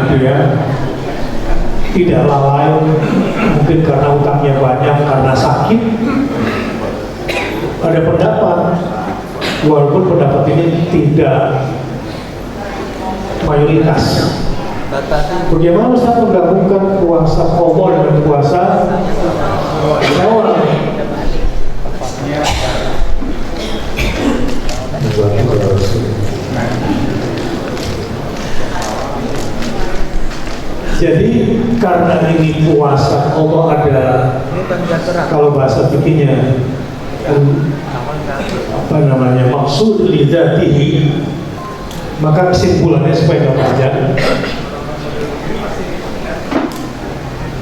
F: gitu ya, tidak lalai, mungkin karena utangnya banyak, karena sakit, ada pendapat, walaupun pendapat ini tidak mayoritas. Bagaimana saya menggabungkan puasa qadha dengan puasa Syawal? Jadi karena ini puasa qadha ada, kalau bahasa fikihnya apa namanya, maksud lidzatihi, maka kesimpulannya supaya nggak panjang,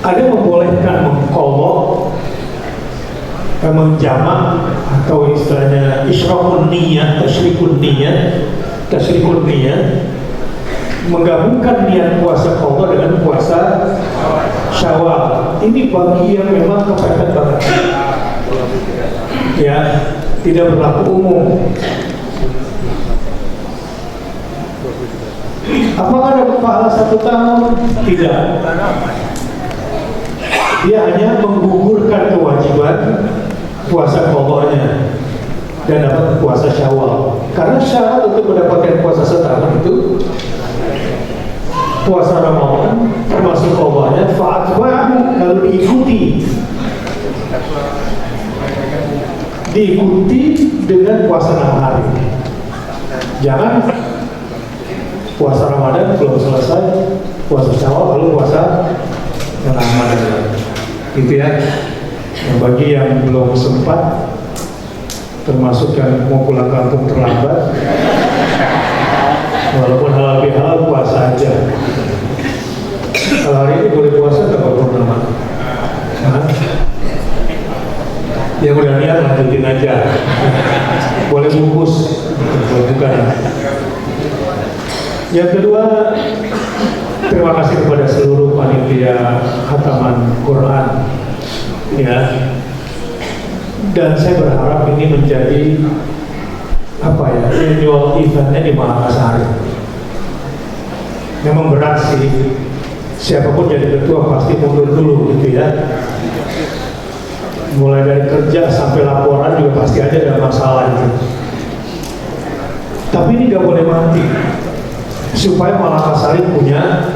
F: ada membolehkan mengqadha, menjamak, atau istilahnya isyraqun niyah, tasyrikun niyah, menggabungkan niat puasa qadha dengan puasa Syawal. Ini bagi yang memang kepepet banget, ya, tidak berlaku umum. Apakah ada pahala 1 tahun? Tidak. Dia hanya menggugurkan kewajiban puasa qadhanya dan dapat puasa Syawal. Karena syarat untuk mendapatkan puasa setahun itu puasa Ramadan termasuk qadhanya, fa'atba'ahu, lalu diikuti dengan puasa 6 hari. Jangan puasa Ramadan belum selesai, puasa Syawal lalu puasa Ramadan, gitu ya. Nah, bagi yang belum sempat, termasuk yang mau pulang kampung terlambat, walaupun halal bihalal puasa aja. Kalau hari ini boleh puasa atau purnama? Ya udah niat, lanjutin aja. Boleh bungkus, bukan. Yang kedua, terima kasih kepada seluruh panitia khataman Quran, ya. Dan saya berharap ini menjadi annual eventnya di Makassar. Memang berat sih, siapapun jadi ketua pasti mundur dulu, gitu ya. Mulai dari kerja sampai laporan juga pasti ada masalah gitu. Tapi ini gak boleh mati, supaya Makassar punya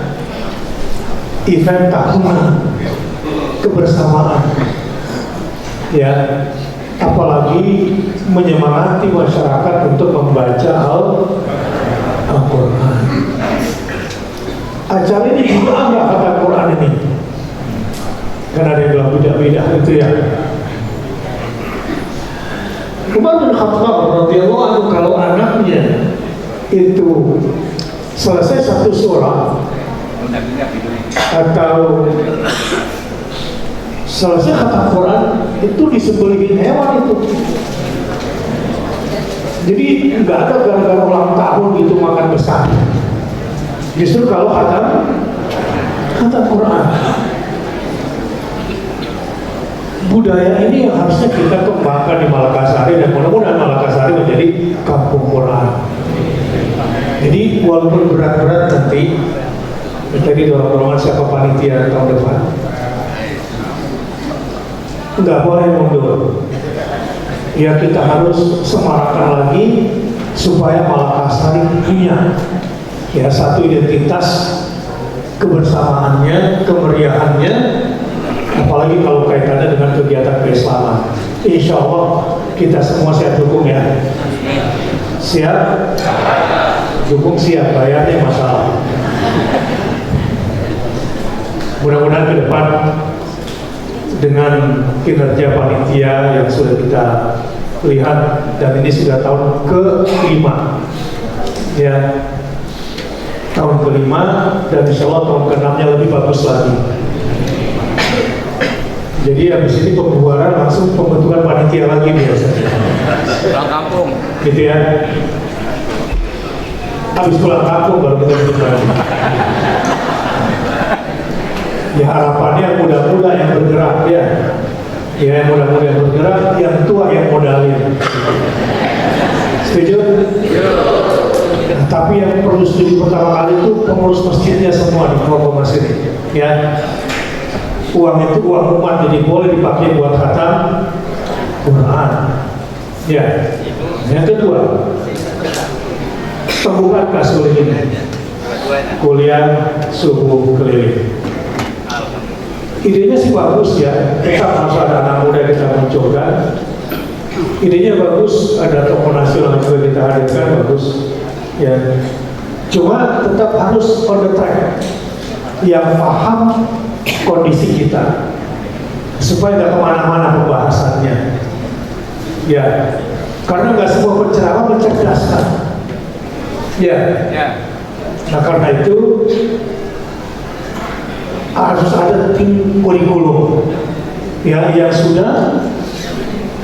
F: event tahunan kebersamaan, ya. Apalagi menyemangati masyarakat untuk membaca Al-Quran. Acara ini juga enggak kata Quran ini, karena ada yang bilang bidah-bidah itu ya. Umar bin Khattab radhiyallahu anhu, kalau anaknya itu selesai 1 surah atau selesai kata Quran, itu disembelihin hewan itu. Jadi nggak ada gara-gara ulang tahun gitu makan besar. Justru kalau kata Quran. budaya ini yang harusnya kita kembangkan di Malakasari, dan mudah-mudahan Malakasari menjadi kampung Quran. Jadi walaupun berat-berat nanti, tadi dorong-dorongan siapa panitia tahun depan, nggak boleh mundur. Ya kita harus semarakkan lagi supaya Malakasari punya ya satu identitas kebersamaannya, kemeriahannya, apalagi kalau kaitannya dengan kegiatan keislaman. Insya Allah kita semua siap dukung ya. Siap? Dukung siap, bayarnya masalah. Mudah-mudahan ke depan dengan kinerja panitia yang sudah kita lihat, dan ini sudah tahun ke-5 ya, tahun ke-5, dan insya Allah tahun ke-6-nya lebih bagus lagi. Jadi habis ini pembubaran langsung pembentukan panitia lagi biasanya.
B: Pulang kampung.
F: Gitu ya. Habis pulang kampung baru kita bentuk lagi. Ya harapannya muda-muda yang bergerak ya. Ya yang muda-muda yang bergerak, yang tua yang modalin. Setuju? Nah, tapi yang perlu setuju pertama kali itu pengurus masjidnya semua di Progo Masjid ya. Uang itu uang umat, jadi boleh dipakai buat khatam Quran. Ya. Yang kedua, pembukaan kasul ini, kuliah subuh keliling. Idenya sih bagus ya, tetap harus ada anak muda kita munculkan. Idenya bagus, ada tokoh nasional juga kita hadirkan, bagus. Ya, cuma tetap harus on the track, yang paham kondisi kita, supaya nggak kemana-mana pembahasannya. Ya, karena nggak semua penceramah mencerdaskan. Ya. Nah karena itu harus ada tim kurikulum ya, yang sudah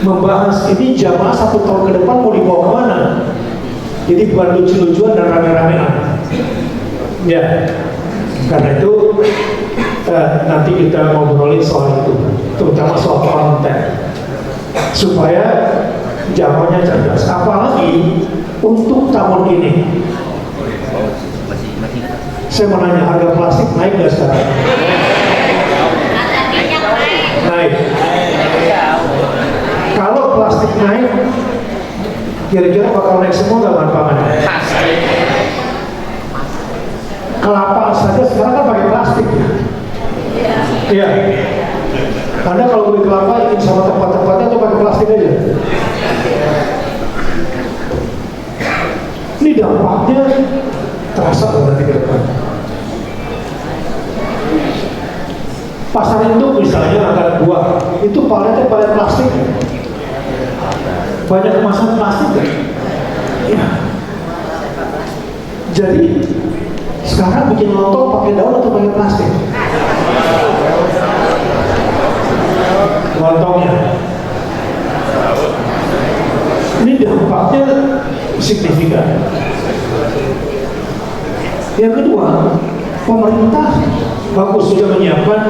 F: membahas ini jamaah 1 tahun ke depan mau dibawa kemana. Jadi bukan lucu-lucuan dan rame-ramean. Ya, karena itu nanti kita ngobrolin soal itu, terutama soal konten, supaya jamaahnya cerdas. Apalagi untuk tahun ini, saya mau nanya, harga plastik naik nggak sekarang? Naik. Kalau plastik naik, kira-kira bakal naik semua nggak bahan pangan? Kelapa saja sekarang kan pakai plastik ya. Iya. Anda kalau beli kelapa ingin sama tempat-tempatnya tuh pakai plastik aja. Ini dampaknya terasa nanti ke depan. Pasar induk misalnya akan buah, itu paletnya palet plastik. Banyak kemasan plastik kan? Ya. Jadi sekarang bikin lontong pakai daun atau pakai plastik? Lontongnya. Ini dampaknya signifikan. Yang kedua, pemerintah bagus sudah menyiapkan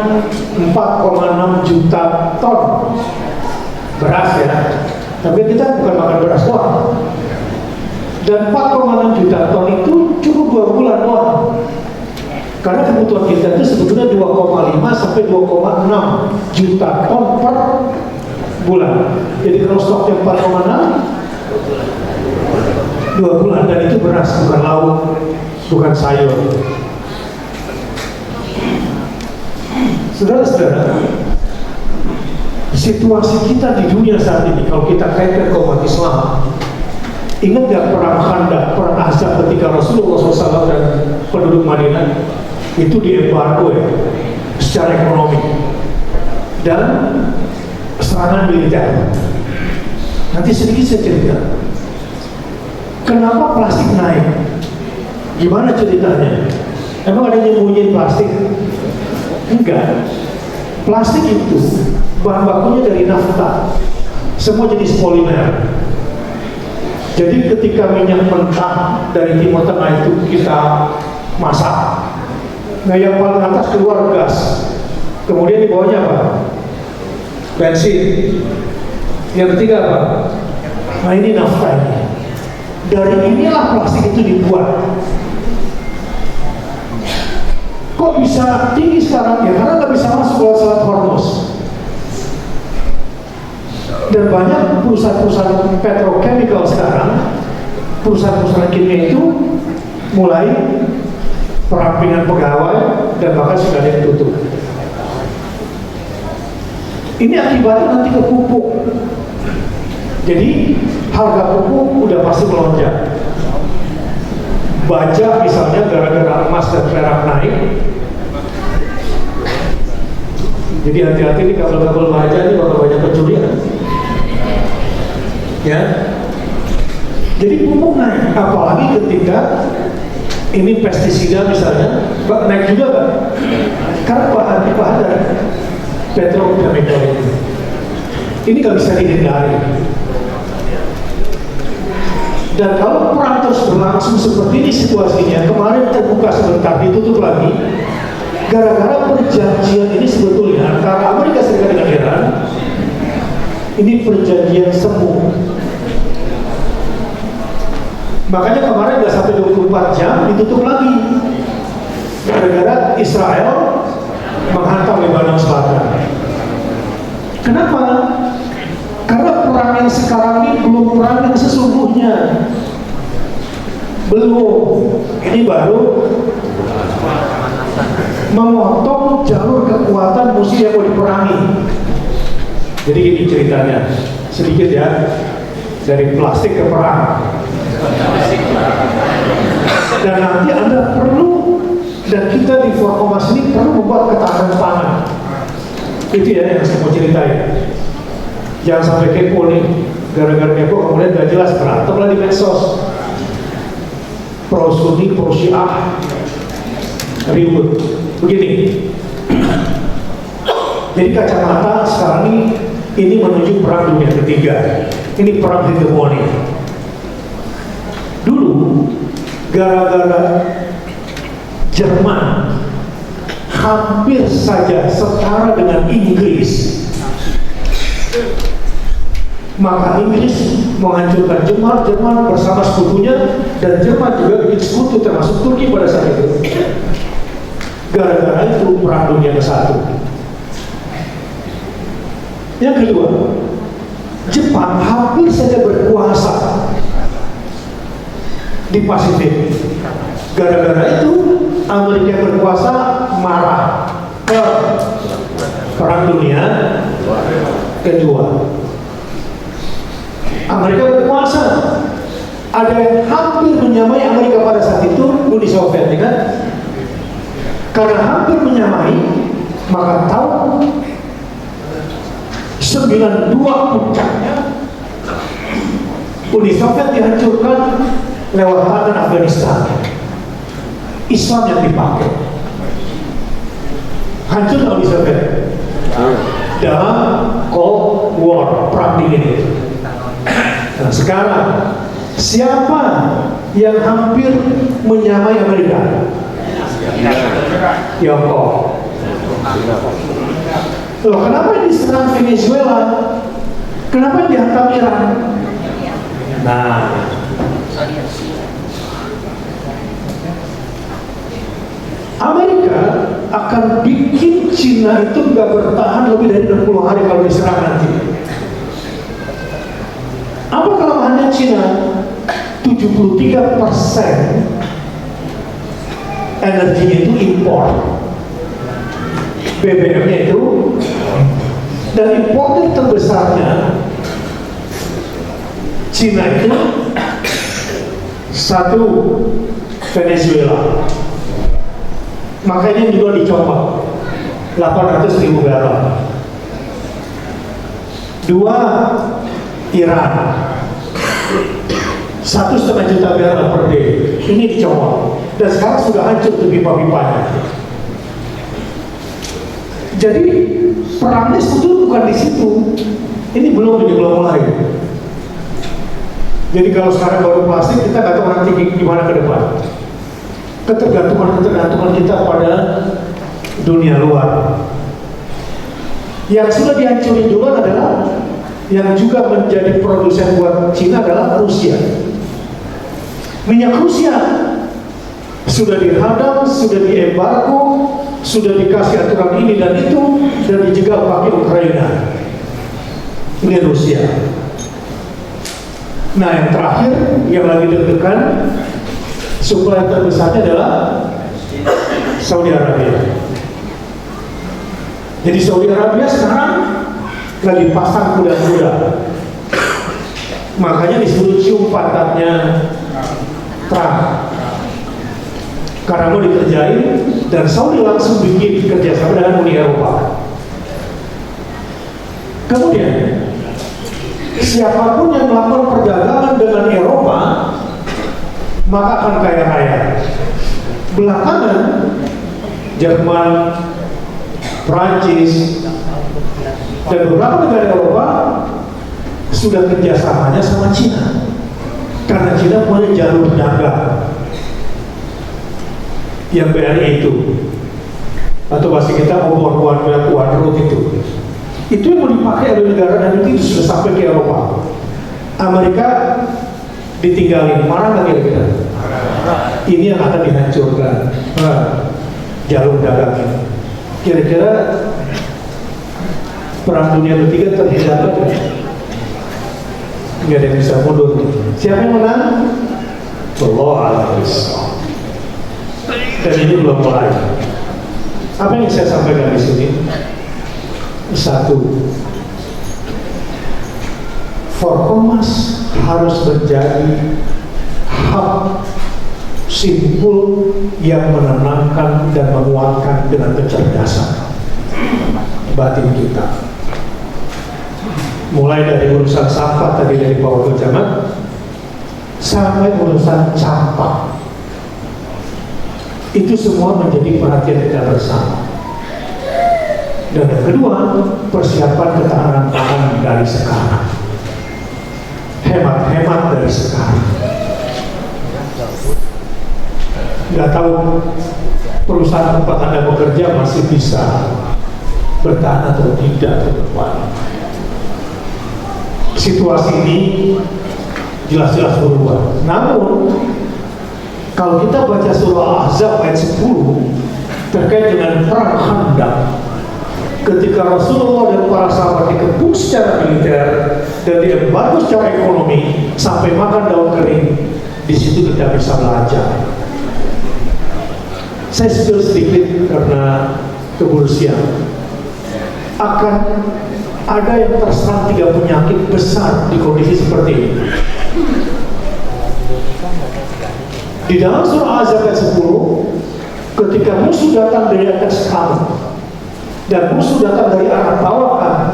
F: 4,6 juta ton beras ya. Tapi kita bukan makan beras doang. Dan 4,6 juta ton itu cukup 2 bulan doang. Karena kebutuhan kita itu sebetulnya 2,5 sampai 2,6 juta ton per bulan. Jadi kalau stoknya 4,6, 2 bulan, dan itu beras, bukan lauk, bukan sayur. Saudara-saudara, situasi kita di dunia saat ini, kalau kita kaitkan ke umat Islam, ingat gak perang Khandaq, perang Ahzab ketika Rasulullah SAW dan penduduk Madinah itu diembargo ya, secara ekonomi dan serangan militer. Nanti sedikit saya cerita. Kenapa plastik naik? Gimana ceritanya? Emang ada yang nyembunyiin plastik? Enggak. Plastik itu bahan bakunya dari nafta, semua jenis polimer. Jadi ketika minyak mentah dari Timur Tengah itu kita masak, nah yang paling atas keluar gas, kemudian di bawahnya apa? bensin. Yang ketiga apa? Nah ini nafta ini. Dari inilah plastik itu dibuat. Kok bisa tinggi sekarang ya? Karena nggak bisa masuk lewat Selat Hormuz. Dan banyak perusahaan-perusahaan petrochemical sekarang, perusahaan-perusahaan kimia itu mulai perampingan pegawai dan bahkan sudah ada yang tutup. Ini akibatnya nanti ke pupuk. Jadi harga pupuk udah pasti melonjak. Baja misalnya gara-gara emas dan perak naik. Jadi hati-hati nih kabel-kabel baja ini bakal banyak pencurian. Ya. Jadi pupuk naik, apalagi ketika ini pestisida misalnya naik juga kan? Karena bahan dari petrochemical itu. Ini nggak bisa dihindari. Dan kalau perang terus berlangsung seperti ini situasinya, kemarin terbuka sebentar, ditutup lagi, gara-gara perjanjian ini sebetulnya antara Amerika Serikat dengan Iran, ini perjanjian semu. Makanya kemarin nggak sampai 24 jam ditutup lagi, gara-gara Israel menghantam Lebanon Selatan. Kenapa? Karena perang yang sekarang ini belum perang yang sesungguhnya. Belum. Ini baru memotong jalur kekuatan musuh yang mau diperangi. Jadi gini ceritanya, sedikit ya, dari plastik ke perang. Dan nanti Anda perlu, dan kita di Forkomas ini perlu membuat ketahanan pangan. Itu ya yang saya mau ceritain. Jangan sampai kepo nih, gara-gara kepo kemudian gak jelas berantem lah di medsos. Pro Sunni, pro Syiah, ribut. Begini. Jadi kacamata sekarang ini menuju perang dunia ketiga. Ini perang hegemoni. Dulu gara-gara Jerman hampir saja setara dengan Inggris, maka Inggris menghancurkan Jerman bersama sekutunya, dan Jerman juga bikin sekutu termasuk Turki pada saat itu. Gara-gara itu perang dunia ke-1. Yang kedua, Jepang hampir saja berkuasa di Pasifik. Gara-gara itu Amerika berkuasa, marah ke perang dunia kedua. Amerika berkuasa, ada yang hampir menyamai Amerika pada saat itu, Uni Soviet, ya kan? Karena hampir menyamai, maka tahun 92 puncaknya Uni Soviet dihancurkan lewat tangan Afghanistan. Islam yang dipakai. Hancur Uni Soviet dalam Cold War, perang dingin itu. Nah, sekarang siapa yang hampir menyamai Amerika? Tiongkok. Loh, kenapa diserang Venezuela? Kenapa dihantam Iran? Nah, Amerika akan bikin Cina itu nggak bertahan lebih dari 60 hari kalau diserang nanti. Apa kelemahannya Cina? 73% energinya itu impor. BBM-nya itu, dan importer terbesarnya Cina itu satu, Venezuela. Makanya juga dicoba 800.000 barrel. Dua, Iran 1,5 juta barrel per day. Ini dicoba dan sekarang sudah hancur tuh pipa-pipanya. Jadi perangnya sebetulnya bukan di situ. Ini belum mulai. Jadi kalau sekarang baru plastik, kita nggak tahu nanti gimana ke depan. Ketergantungan kita pada dunia luar. Yang sudah dihancurin duluan adalah yang juga menjadi produsen buat Cina adalah Rusia. Minyak Rusia sudah dihadang, sudah diembargo, sudah dikasih aturan ini dan itu, dan dijegal pakai Ukraina. Ini Rusia. Nah, yang terakhir yang lagi deg-degan, supplier terbesarnya adalah Saudi Arabia. Jadi Saudi Arabia sekarang lagi pasang kuda-kuda. Makanya disebut cium pantatnya Trump. Karena mau dikerjain, dan Saudi langsung bikin kerjasama dengan Uni Eropa. Kemudian siapapun yang melakukan perdagangan dengan Eropa maka akan kaya raya. Belakangan Jerman, Prancis, dan beberapa negara Eropa sudah kerjasamanya sama Cina karena Cina punya jalur dagang yang BRI itu, atau bahasa kita One Road itu yang mau dipakai oleh negara dan itu sudah sampai ke Eropa. Amerika ditinggalin, marah nggak kira-kira? Ini yang akan dihancurkan jalur dagangnya. Kira-kira perang dunia ketiga terhindar nggak? Nggak ada yang bisa mundur. Siapa yang menang? Allah al-Islam. Dan ini belum mulai. Apa yang saya sampaikan di sini? Satu, Forkomas harus menjadi hub simpul yang menenangkan dan menguatkan dengan kecerdasan batin kita. Mulai dari urusan sampah tadi dari Pak Wakil Camat sampai urusan campak. Itu semua menjadi perhatian kita bersama. Dan yang kedua, persiapan ketahanan pangan dari sekarang. Hemat-hemat dari sekarang. Nggak tahu perusahaan tempat Anda bekerja masih bisa bertahan atau tidak ke depan. Situasi ini jelas-jelas berubah. Namun, kalau kita baca surah Ahzab ayat 10 terkait dengan perang Khandaq, ketika Rasulullah dan para sahabat dikepung secara militer dan diembargo secara ekonomi sampai makan daun kering, di situ kita bisa belajar. Saya spill sedikit karena keburu siang. Akan ada yang terserang 3 penyakit besar di kondisi seperti ini. Di dalam surah Ahzab ayat 10, ketika musuh datang dari atas kamu dan musuh datang dari arah bawah kamu,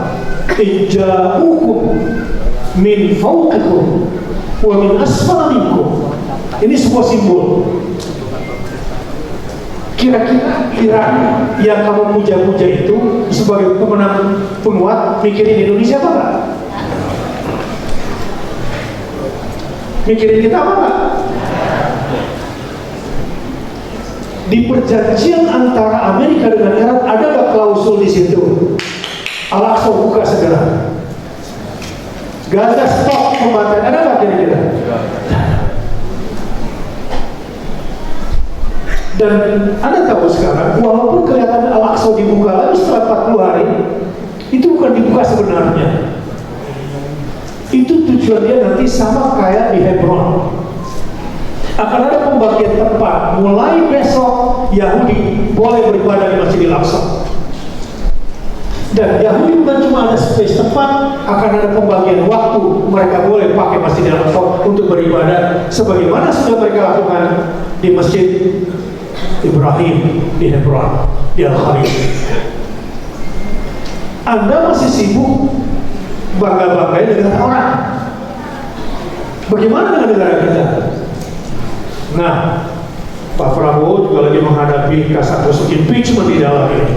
F: ija'ukum min fawqikum wa min asfala minkum. Ini sebuah simbol. Kira-kira Iran yang kamu puja-puja itu sebagai pemenang penguat mikirin Indonesia apa enggak? Mikirin kita apa enggak? Di perjanjian antara Amerika dengan Iran ada nggak klausul di situ? Al-Aqsa buka segera. Gaza stop pembantaian, ada nggak kira-kira? Dan Anda tahu sekarang, walaupun kelihatan Al-Aqsa dibuka lagi setelah 40 hari, itu bukan dibuka sebenarnya. Itu tujuannya nanti sama kayak di Hebron. Akan ada pembagian tempat. Mulai besok Yahudi boleh beribadah di Masjidil Aqsa. Dan Yahudi bukan cuma ada space tempat, akan ada pembagian waktu. Mereka boleh pakai Masjidil Aqsa untuk beribadah sebagaimana sudah mereka lakukan di Masjid Ibrahim di Hebron, di Al-Khalil. Anda masih sibuk bangga-banggain dengan orang. Bagaimana dengan negara kita? Nah, Pak Prabowo juga lagi menghadapi kasus impeachment di dalam ini.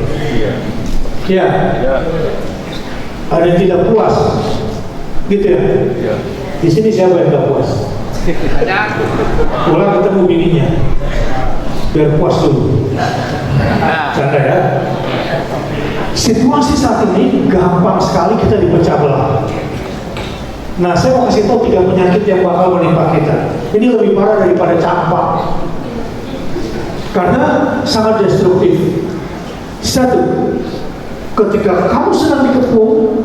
F: Ya. Ada yang tidak puas, gitu ya? Di sini siapa yang tidak puas? Pulang ketemu bininya, biar puas dulu. Canda ya. Situasi saat ini gampang sekali kita dipecah belah. Nah, saya mau kasih tahu 3 penyakit yang bakal menimpa kita. Ini lebih parah daripada campak, karena sangat destruktif. 1, ketika kamu sedang dikepung,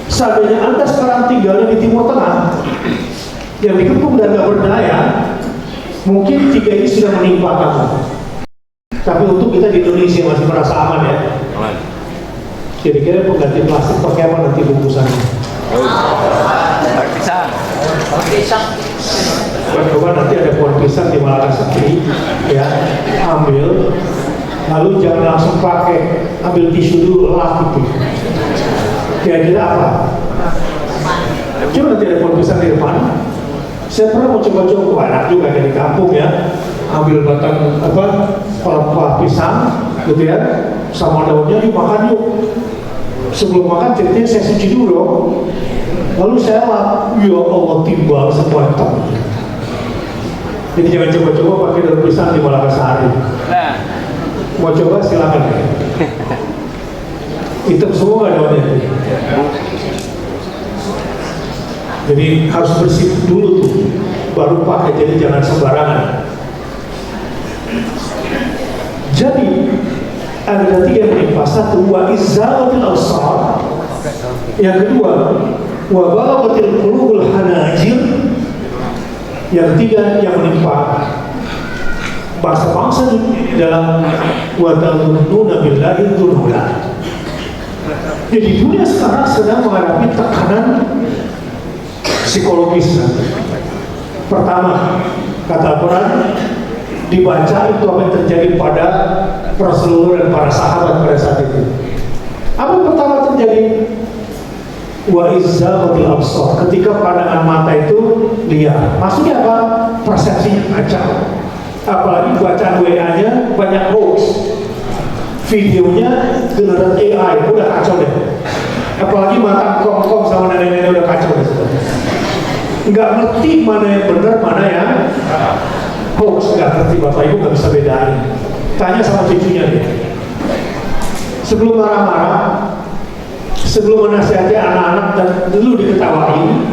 F: seandainya Anda sekarang tinggalnya di Timur Tengah, yang dikepung dan gak berdaya, mungkin 3 ini sudah menimpa kamu. Tapi untuk kita di Indonesia masih merasa aman ya. Kira-kira pengganti plastik pakai apa nanti bungkusannya? Coba nanti ada pohon pisang di Malakasari, ya, ambil, lalu jangan langsung pakai, ambil tisu dulu, lap itu. Kira-kira apa? Coba nanti ada pohon pisang di depan. Saya pernah mau coba-coba, enak juga dari kampung ya, ambil batang pelepah pisang, gitu ya, sama daunnya dimakan yuk. Sebelum makan ceritanya saya suci dulu, lalu saya lap, ya Allah timbal semua itu. Jadi jangan coba-coba pakai daun pisang di Malakasari. Mau coba silakan. Hitam semua nggak daunnya. Jadi harus bersih dulu tuh, baru pakai. Jadi jangan sembarangan. Jadi ada 3 yang menimpa. 1, wa izzalatil absar. Yang kedua, wa balaghatil qulubul hanajir. Yang 3 yang menimpa bangsa-bangsa dalam wa tazunnuna billahi dzununa. Jadi dunia sekarang sedang menghadapi tekanan psikologis. Pertama, kata Al-Quran, dibaca itu apa yang terjadi pada Rasulullah dan para sahabat pada saat itu. Apa yang pertama terjadi? Wa izzalatil absar, ketika pandangan mata itu liar. Maksudnya apa? Persepsinya kacau. Apalagi bacaan WA-nya banyak hoax, videonya generate AI, udah kacau deh. Apalagi mata kongkong sama nenek-nenek udah kacau deh. Nggak ngerti mana yang benar, mana yang hoax, nggak ngerti. Bapak Ibu nggak bisa bedain. Tanya sama cucunya deh. Sebelum marah-marah, sebelum menasihati anak-anak dan dulu diketawain,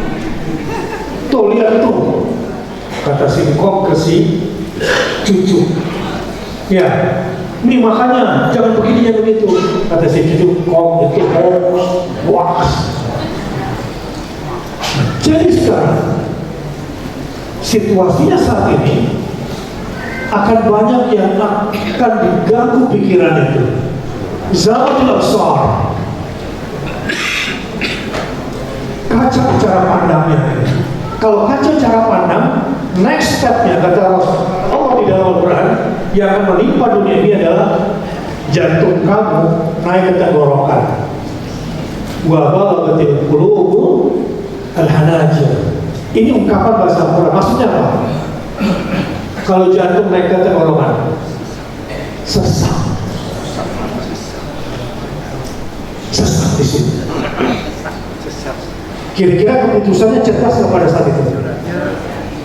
F: tuh lihat tuh, kata singkong ke si cucu, ya ini makanya jangan begini, jangan begitu, kata si cucu, kong itu hoax. Jadi sekarang situasinya saat ini akan banyak yang akan diganggu pikiran itu. Zalatil absar, kaca cara pandangnya. Kalau kaca cara pandang, next stepnya kata Allah di dalam Al-Quran, yang akan menimpa dunia ini adalah jantung kamu naik ke tenggorokan. Wa balaghatil qulubu al-hanajir. Ini ungkapan bahasa Al-Quran. Maksudnya apa? Kalau jantung naik ke tenggorokan, sesak. Sesak di sini. Kira-kira keputusannya cerdas pada saat itu?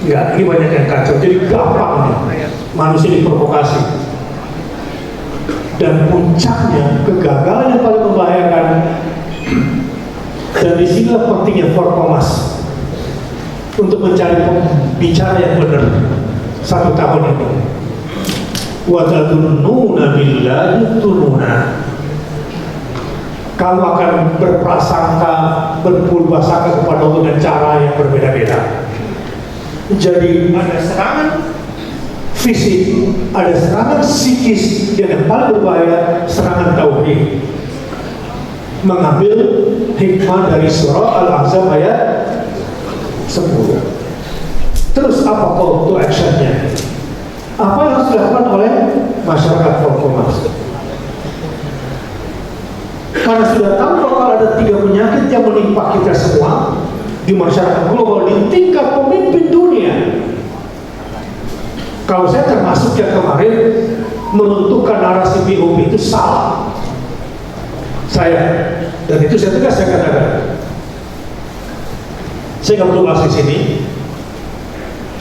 F: Enggak, ini banyak yang kacau. Jadi gampang nih manusia diprovokasi. Dan puncaknya kegagalan yang paling membahayakan. Dan disinilah pentingnya Forkomas untuk mencari pembicara yang benar 1 tahun ini. Wa tadunnuna billahi dzununa. Kamu akan berprasangka, berpurwasangka kepada Allah dengan cara yang berbeda-beda. Jadi ada serangan fisik, ada serangan psikis, dan yang paling berbahaya serangan tauhid. Mengambil hikmah dari surah Al-Ahzab ayat 10. Terus apa call to action-nya? Apa yang harus dilakukan oleh masyarakat Forkomas? Karena sudah tahu bakal ada 3 penyakit yang menimpa kita semua di masyarakat global, di tingkat pemimpin dunia. Kalau saya termasuk yang kemarin menentukan narasi BOP itu salah. Saya, dan itu saya tegas saya katakan. Saya nggak perlu bahas di sini,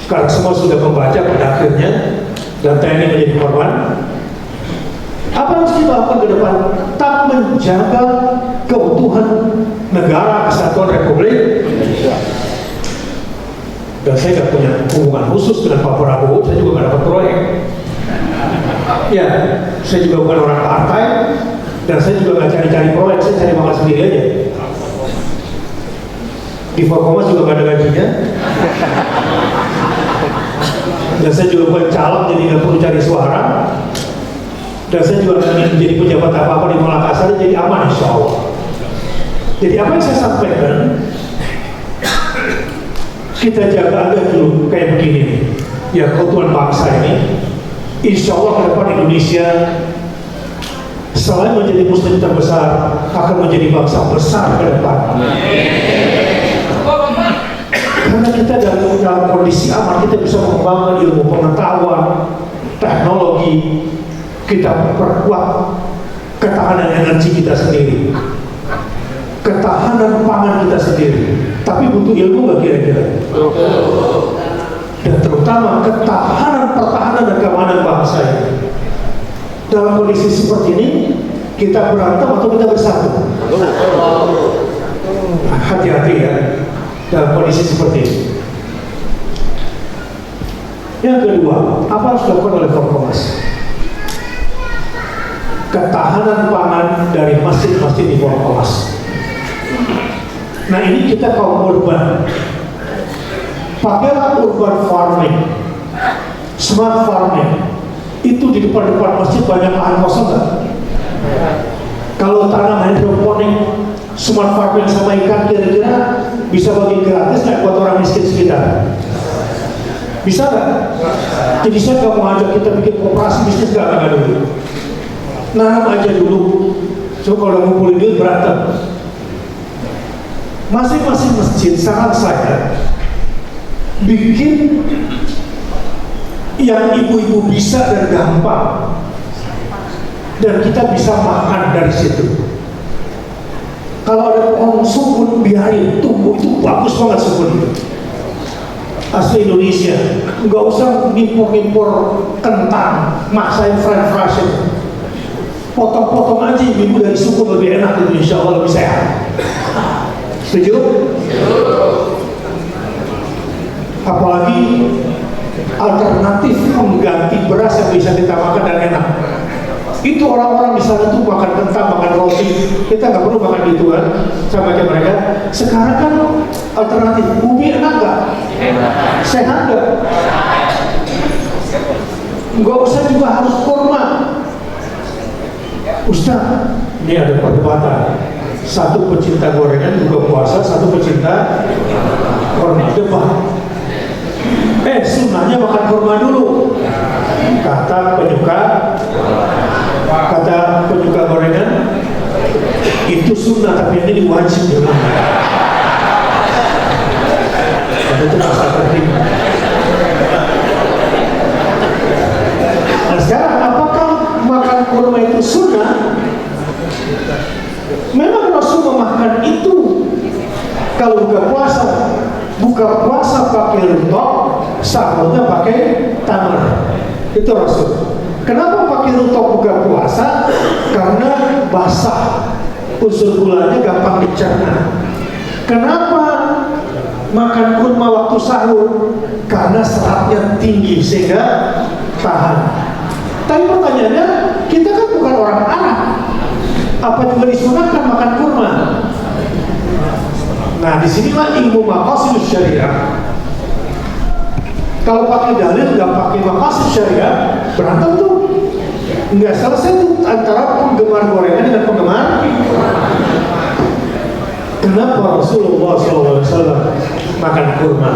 F: karena semua sudah membaca pada akhirnya dan TNI menjadi korban. Apa yang harus kita lakukan ke depan? Tak menjaga keutuhan Negara Kesatuan Republik Indonesia. Dan saya nggak punya hubungan khusus dengan Pak Prabowo, saya juga nggak dapat proyek. Ya, saya juga bukan orang partai, dan saya juga nggak cari-cari proyek, saya cari makan sendiri aja. Di Forkomas juga nggak ada gajinya. Dan saya juga bukan caleg, jadi nggak perlu cari suara. Dan saya juga nggak ingin menjadi pejabat apa-apa di Makassar, jadi aman insya Allah. Jadi apa yang saya sampaikan, kita jaga aja dulu kayak begini nih. Ya, keutuhan bangsa ini, insya Allah ke depan Indonesia selain menjadi muslim terbesar, akan menjadi bangsa besar ke depan. Karena kita dalam kondisi aman, kita bisa mengembangkan ilmu pengetahuan, teknologi, kita perkuat ketahanan energi kita sendiri, ketahanan pangan kita sendiri. Tapi butuh ilmu nggak kira-kira? Dan terutama ketahanan, pertahanan dan keamanan bangsa ini. Dalam kondisi seperti ini, kita berantem atau kita bersatu? Hati-hati ya dalam kondisi seperti ini. Yang kedua, apa harus dilakukan oleh Forkomas? Ketahanan pangan dari masjid-masjid di Forkomas. Nah, ini kita kaum urban, pakailah urban farming, smart farming. Itu di depan-depan masjid banyak lahan kosong nggak? Kalau tanam hidroponik, smart farming sama ikan kira-kira bisa bagi gratis nggak buat orang miskin sekitar? Bisa nggak? Jadi saya nggak mau ajak kita bikin koperasi bisnis nggak dulu. Nanam aja dulu. So kalau ngumpulin duit berantem. Masing-masing masjid, saran saya bikin yang ibu-ibu bisa dan gampang, dan kita bisa makan dari situ. Kalau ada pohon sukun, biarin tumbuh, itu bagus banget sukun itu. Asli Indonesia, nggak usah impor-impor kentang, maksain fried frozen. Potong-potong aja ibu dari sukun, lebih enak itu, insya Allah lebih sehat. Setuju? Apalagi alternatif pengganti beras yang bisa kita makan dan enak. Itu orang-orang di sana tuh makan kentang, makan roti. Kita nggak perlu makan gitu kan, sama kayak mereka. Sekarang kan alternatif ubi enak nggak? Sehat nggak? Nggak usah juga harus kurma. Ustaz, ini ada perdebatan. Satu pecinta gorengan buka puasa, satu pecinta kurma. Debat. Sunnahnya makan kurma dulu. Kata penyuka gorengan, itu sunnah, tapi ini wajib dulu. Itu masalah penting. Nah sekarang, apakah makan kurma itu sunnah? Memang Rasul memakan itu. Kalau buka puasa pakai rutok, sahurnya pakai tamar. Itu Rasul. Kenapa pakai rutok buka puasa? Karena basah, unsur gulanya gampang dicerna. Kenapa makan kurma waktu sahur? Karena seratnya tinggi sehingga tahan. Tapi pertanyaannya, kita kan bukan orang Arab. Apa juga disunahkan makan kurma? Nah, disinilah ilmu maqasid syariah. Kalau pakai dalil nggak pakai maqasid syariah, berantem tuh. Nggak selesai tuh antara penggemar gorengan dengan penggemar. Kenapa Rasulullah SAW makan kurma?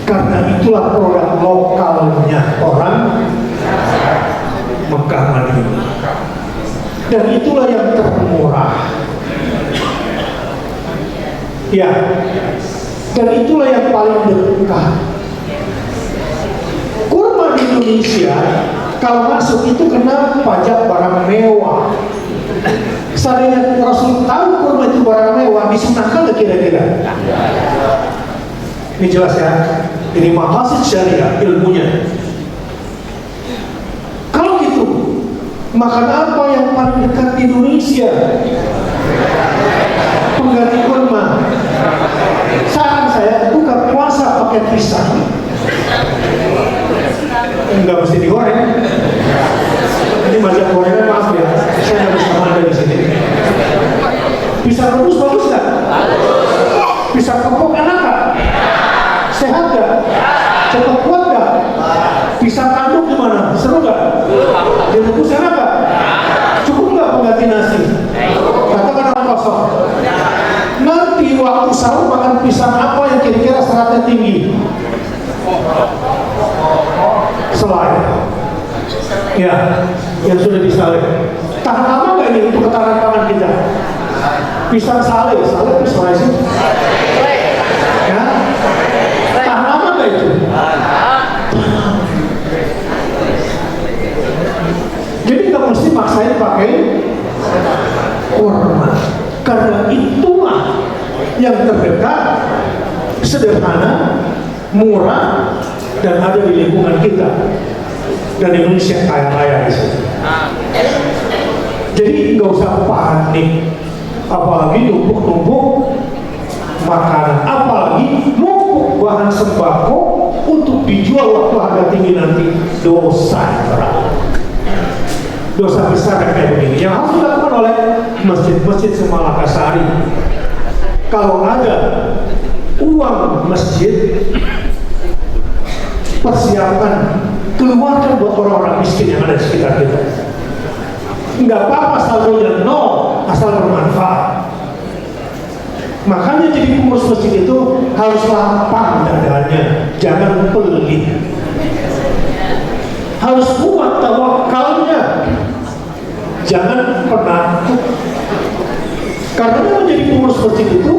F: Karena itulah produk lokalnya orang Mekah Madinah. Dan itulah yang termurah. Ya, dan itulah yang paling dekat. Kurma di Indonesia kalau masuk itu kena pajak barang mewah. Seandainya Rasul tahu kurma itu barang mewah, disunahkan nggak kira-kira? Ini jelas ya. Ini maqasid syariah ilmunya. Kalau gitu, Makan apa yang paling dekat di Indonesia? Pengganti kurma. Saran saya, buka puasa pakai pisang. Enggak mesti digoreng. Ini macam gorengan, maaf ya, saya nggak bisa ada di sini. Pisang rebus bagus nggak? Pisang kepok enak nggak? Sehat nggak? Cepat kuat nggak? Pisang kandung gimana? Seru nggak? Direbus enak nggak? Cukup nggak pengganti nasi? Katakan orang kosong. Nanti waktu sahur makan pisang apa yang kira-kira seratnya tinggi? Selai. Ya, yang sudah disalib. Tahan lama nggak ini untuk ketahanan pangan kita? Pisang saleh, saleh itu selai sih. Ya, tahan lama nggak itu? Jadi nggak mesti maksain pakai kurma, karena itulah yang terdekat, sederhana, murah, dan ada di lingkungan kita. Dan Indonesia kaya raya di sini. Jadi nggak usah panik, apalagi numpuk-numpuk makanan, apalagi numpuk bahan sembako untuk dijual waktu harga tinggi nanti. Dosa berat, dosa besar kayak begini yang harus dilakukan oleh masjid-masjid Semalakasari. Kalau ada uang masjid, persiapkan, keluarkan buat orang-orang miskin yang ada di sekitar kita. Nggak apa-apa saldonya nol, asal bermanfaat. Makanya jadi pengurus masjid itu harus lapang dadanya, jangan pelit. Harus kuat tawakalnya, jangan penakut. Karena menjadi pengurus masjid itu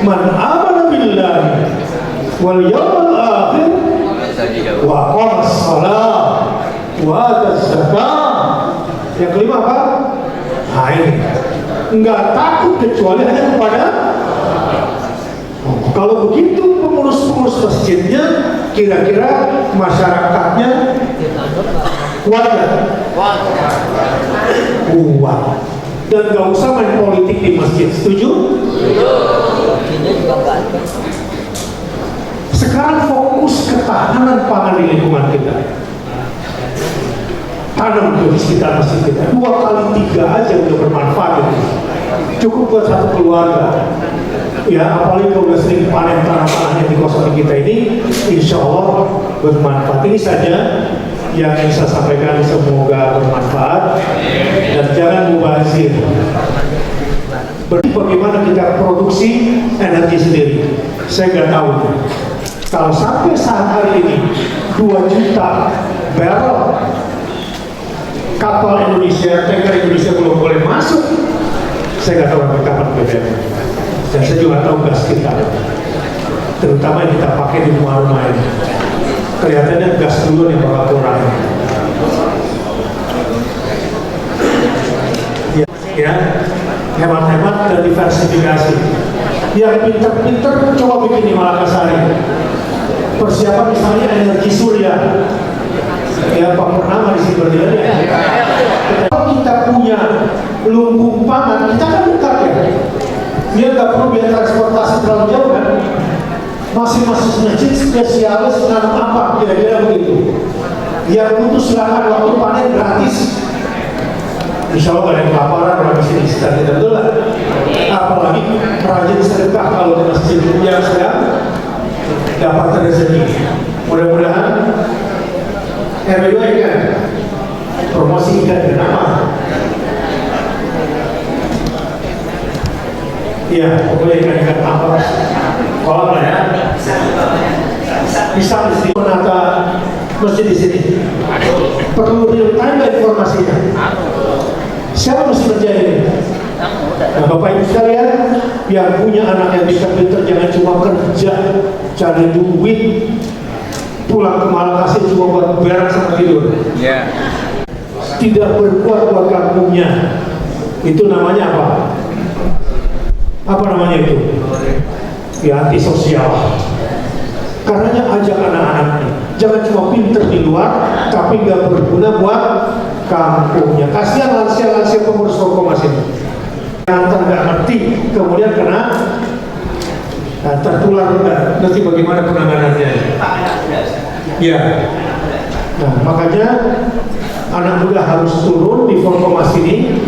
F: man amana billahi wal yawmal akhir wa qama shalah wa ata zakah. Yang kelima apa? Nah ini enggak takut kecuali hanya kepada kalau begitu pengurus-pengurus masjidnya, kira-kira masyarakatnya kuat gak? Kuat. Dan gak usah main politik di masjid, setuju? Sekarang fokus ketahanan pangan di lingkungan kita. Tanam tuh di sekitar masjid kita 2 kali 3 aja udah bermanfaat itu. Cukup buat satu keluarga. Ya, apalagi kalau udah sering panen tanah-tanah yang dikosongi kita ini, insya Allah bermanfaat. Ini saja yang saya sampaikan, semoga bermanfaat dan jangan mubazir. Bagaimana kita produksi energi sendiri? Saya nggak tahu. Kalau sampai saat hari ini 2 juta barrel kapal Indonesia, tanker Indonesia belum boleh masuk, saya nggak tahu sampai kapan BBM. Dan saya juga tahu gas kita, terutama yang kita pakai di rumah-rumah ini. Kelihatannya gas dulu yang bakal kurang. Ya, hemat-hemat dan diversifikasi. Yang pinter-pinter coba bikin di Malakasari. Persiapan misalnya energi surya. Ya, Pak Purnama di sini berdiri. Kalau kita punya lumbung pangan, kita kan dekat ya. Dia nggak perlu biaya transportasi terlalu jauh kan. Masing-masing masjid spesialis menanam apa, kira-kira begitu. Yang butuh silakan waktu panen gratis. Insya Allah gak ada yang kelaparan orang di sini, tidak betul lah. Apalagi rajin sedekah kalau di masjid yang sedang dapat rezeki. Mudah-mudahan RW kan promosi ikan dan apa? Iya, pokoknya ikan-ikan apa? Kolam lah ya. Bisa di sini menata masjid di sini. Perlu real time informasinya. Siapa mesti kerja ini? Nah, Bapak Ibu sekalian, yang punya anak yang pintar-pintar jangan cuma kerja cari duit, pulang ke Malakasari cuma buat berak sama tidur. Tidak berbuat buat kampungnya. Itu namanya apa? Apa namanya itu? Ya, antisosial. Karenanya ajak anak-anaknya, jangan cuma pinter di luar tapi nggak berguna buat kampungnya. Kasihan lansia-lansia pengurus Forkomas ini. Yang nggak ngerti, kemudian kena tertular nanti bagaimana penanganannya. Ya. Nah, makanya anak muda harus turun di Forkomas ini,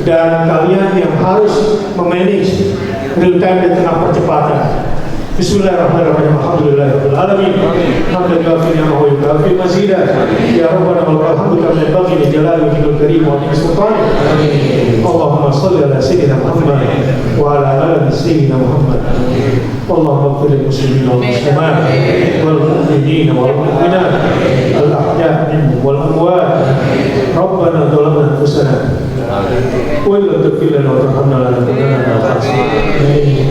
F: dan kalian yang harus memanage real time di tengah percepatan. Bismillahirrahmanirrahim. Alhamdulillahirabbil alamin. Hamdan kafiyan wa yukafi mazidah. Ya Rabbana wa lakal hamdu kama yanbaghi li jalali wajhikal karim wa li sultanik. Allahumma shalli ala sayyidina Muhammad wa ala ali sayyidina Muhammad. Allahumma ighfir lil muslimin wal muslimat wal mu'minin wal mu'minat al ahya' minhum wal amwat. Rabbana zalamna anfusana wa illam taghfir lana wa tarhamna lanakunanna minal khasirin.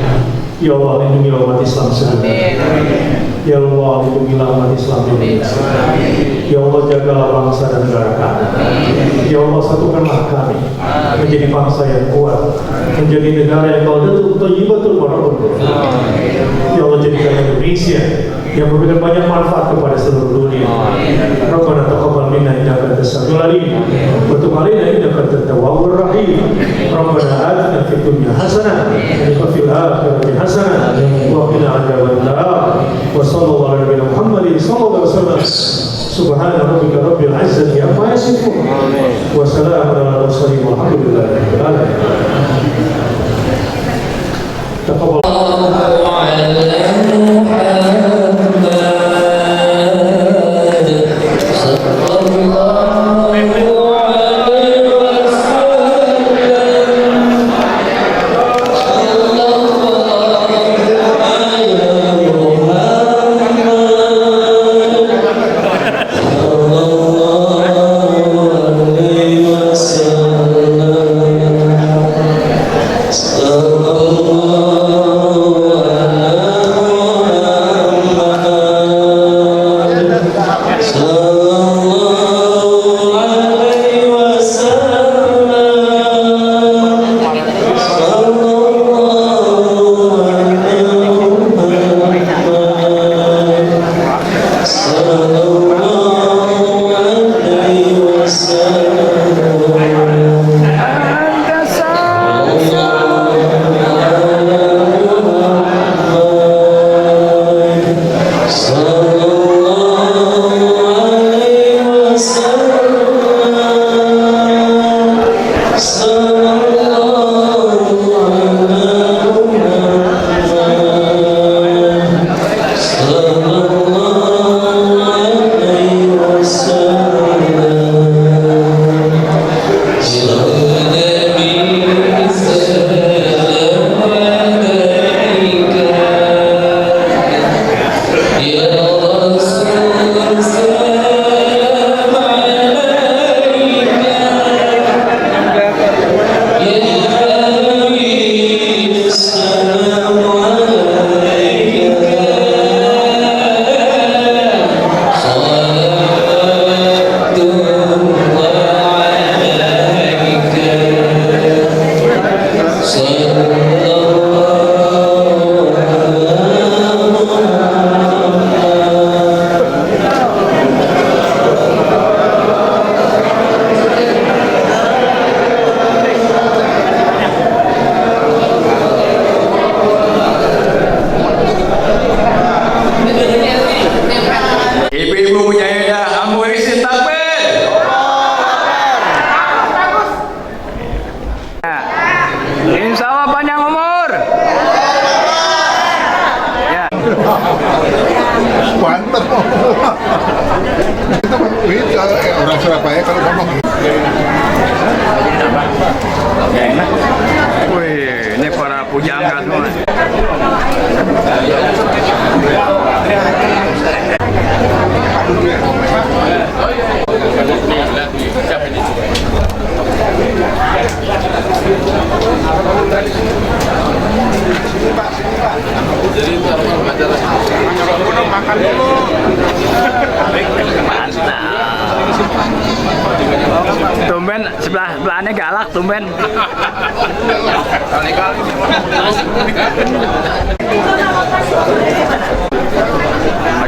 F: Ya Allah, lindungilah umat Islam sedunia. Ya Allah, lindungilah umat Islam di Indonesia. Ya Allah, jagalah bangsa dan negara kami. Ya Allah, satukanlah kami menjadi bangsa yang kuat, menjadi negara yang betul thayyibatul barakatuh. Ya Allah, jadikan Indonesia yang memberikan banyak manfaat kepada seluruh dunia. Rabbana taqabbal minna innaka antas samiul alim wa tub 'alaina innaka antat tawwabur rahim. Rabbana atina fid dunya hasanah wa fil akhirati hasanah wa qina adzabannar. Wa sallallahu ala nabiyyina Muhammadin sallallahu alaihi wasallam. Subhana rabbika rabbil izzati amma yasifun wa salamun alal mursalin walhamdulillahi rabbil alamin. Taqabbal
G: Mantap. Kita orang Surabaya kalau ngomong.
H: Wih, ini para pujangga semua.
G: Makan dulu.
H: Tumben sebelahnya galak tumben.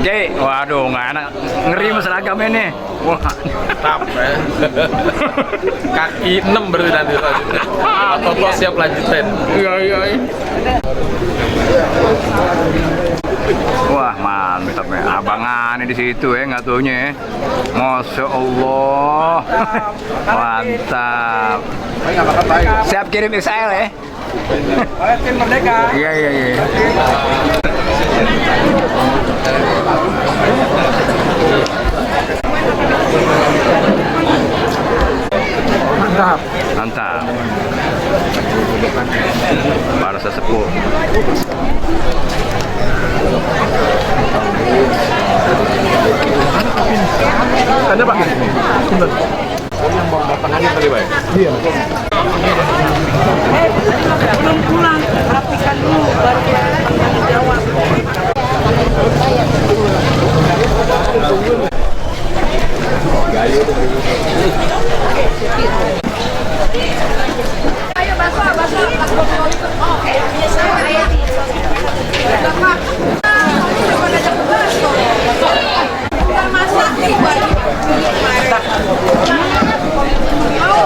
H: Ji, waduh nggak enak. Ngeri mas seragam ini. Wah,
I: Capek. Kaki 6 berarti nanti selanjutnya. Toto siap lanjutin.
H: iya. Wah, mantap ya. Abangan di situ ya, nggak taunya ya. Masya Allah. Mantap. Siap kirim Israel ya.
I: Tim Merdeka.
H: Iya. Mantap. Para sesepuh.
I: Ada Pak? Sebentar. Oh, yang baru datang aja tadi, Pak? Iya.
J: Belum pulang, rapikan dulu baru jawab. Ayo bakso. Oh, biasa aja. Bapak. Coba aja ke bakso. Udah masak nih buat masak. Mau.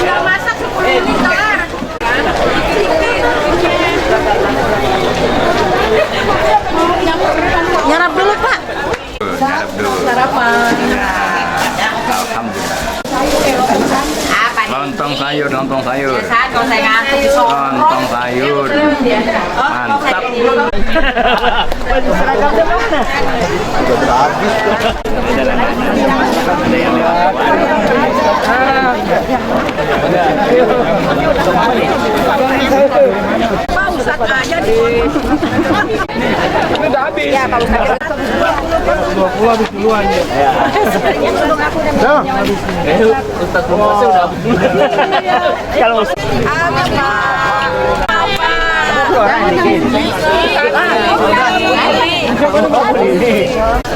J: Udah masak 10 menit doang. Nyarap dulu Pak. Sarapan.
H: Alhamdulillah. Lontong sayur.
J: Kalau saya ngantuk di sono.
H: Lontong sayur. Mantap.
J: Seragamnya mana? Pak Ustadz aja di
I: Udah habis.
J: ya Pak Ustadz.
I: 20 habis duluan ya. Ustaz Bumasi udah habis. Kalau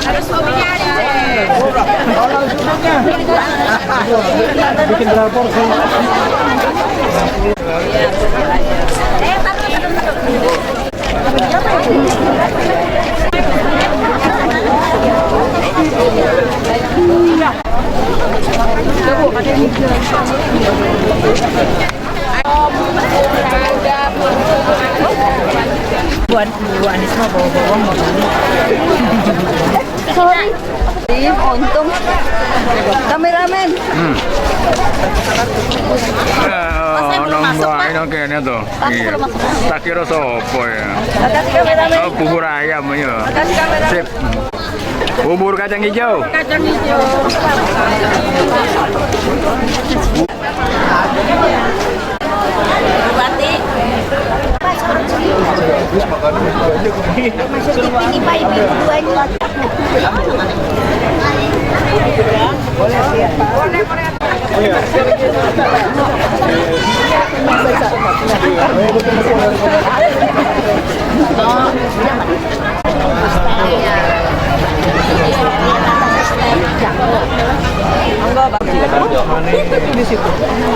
J: harus hobinya aja.
F: Bikin berapa porsi?
J: Bu Anis mah bawa-bawa sorry. Untung kameramen.
H: Kayaknya tuh. Iya. Tak kira sopo ya.
J: Makasih kameramen.
H: Oh, bubur ayam ya.
J: Makasih kameramen.
H: Sip. Bubur kacang hijau.
J: Kacang hijau. Bupati. Masuk TV ini Pak, ibu keduanya.
F: Di situ.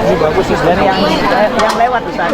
F: Ini bagus dari yang lewat Ustaz.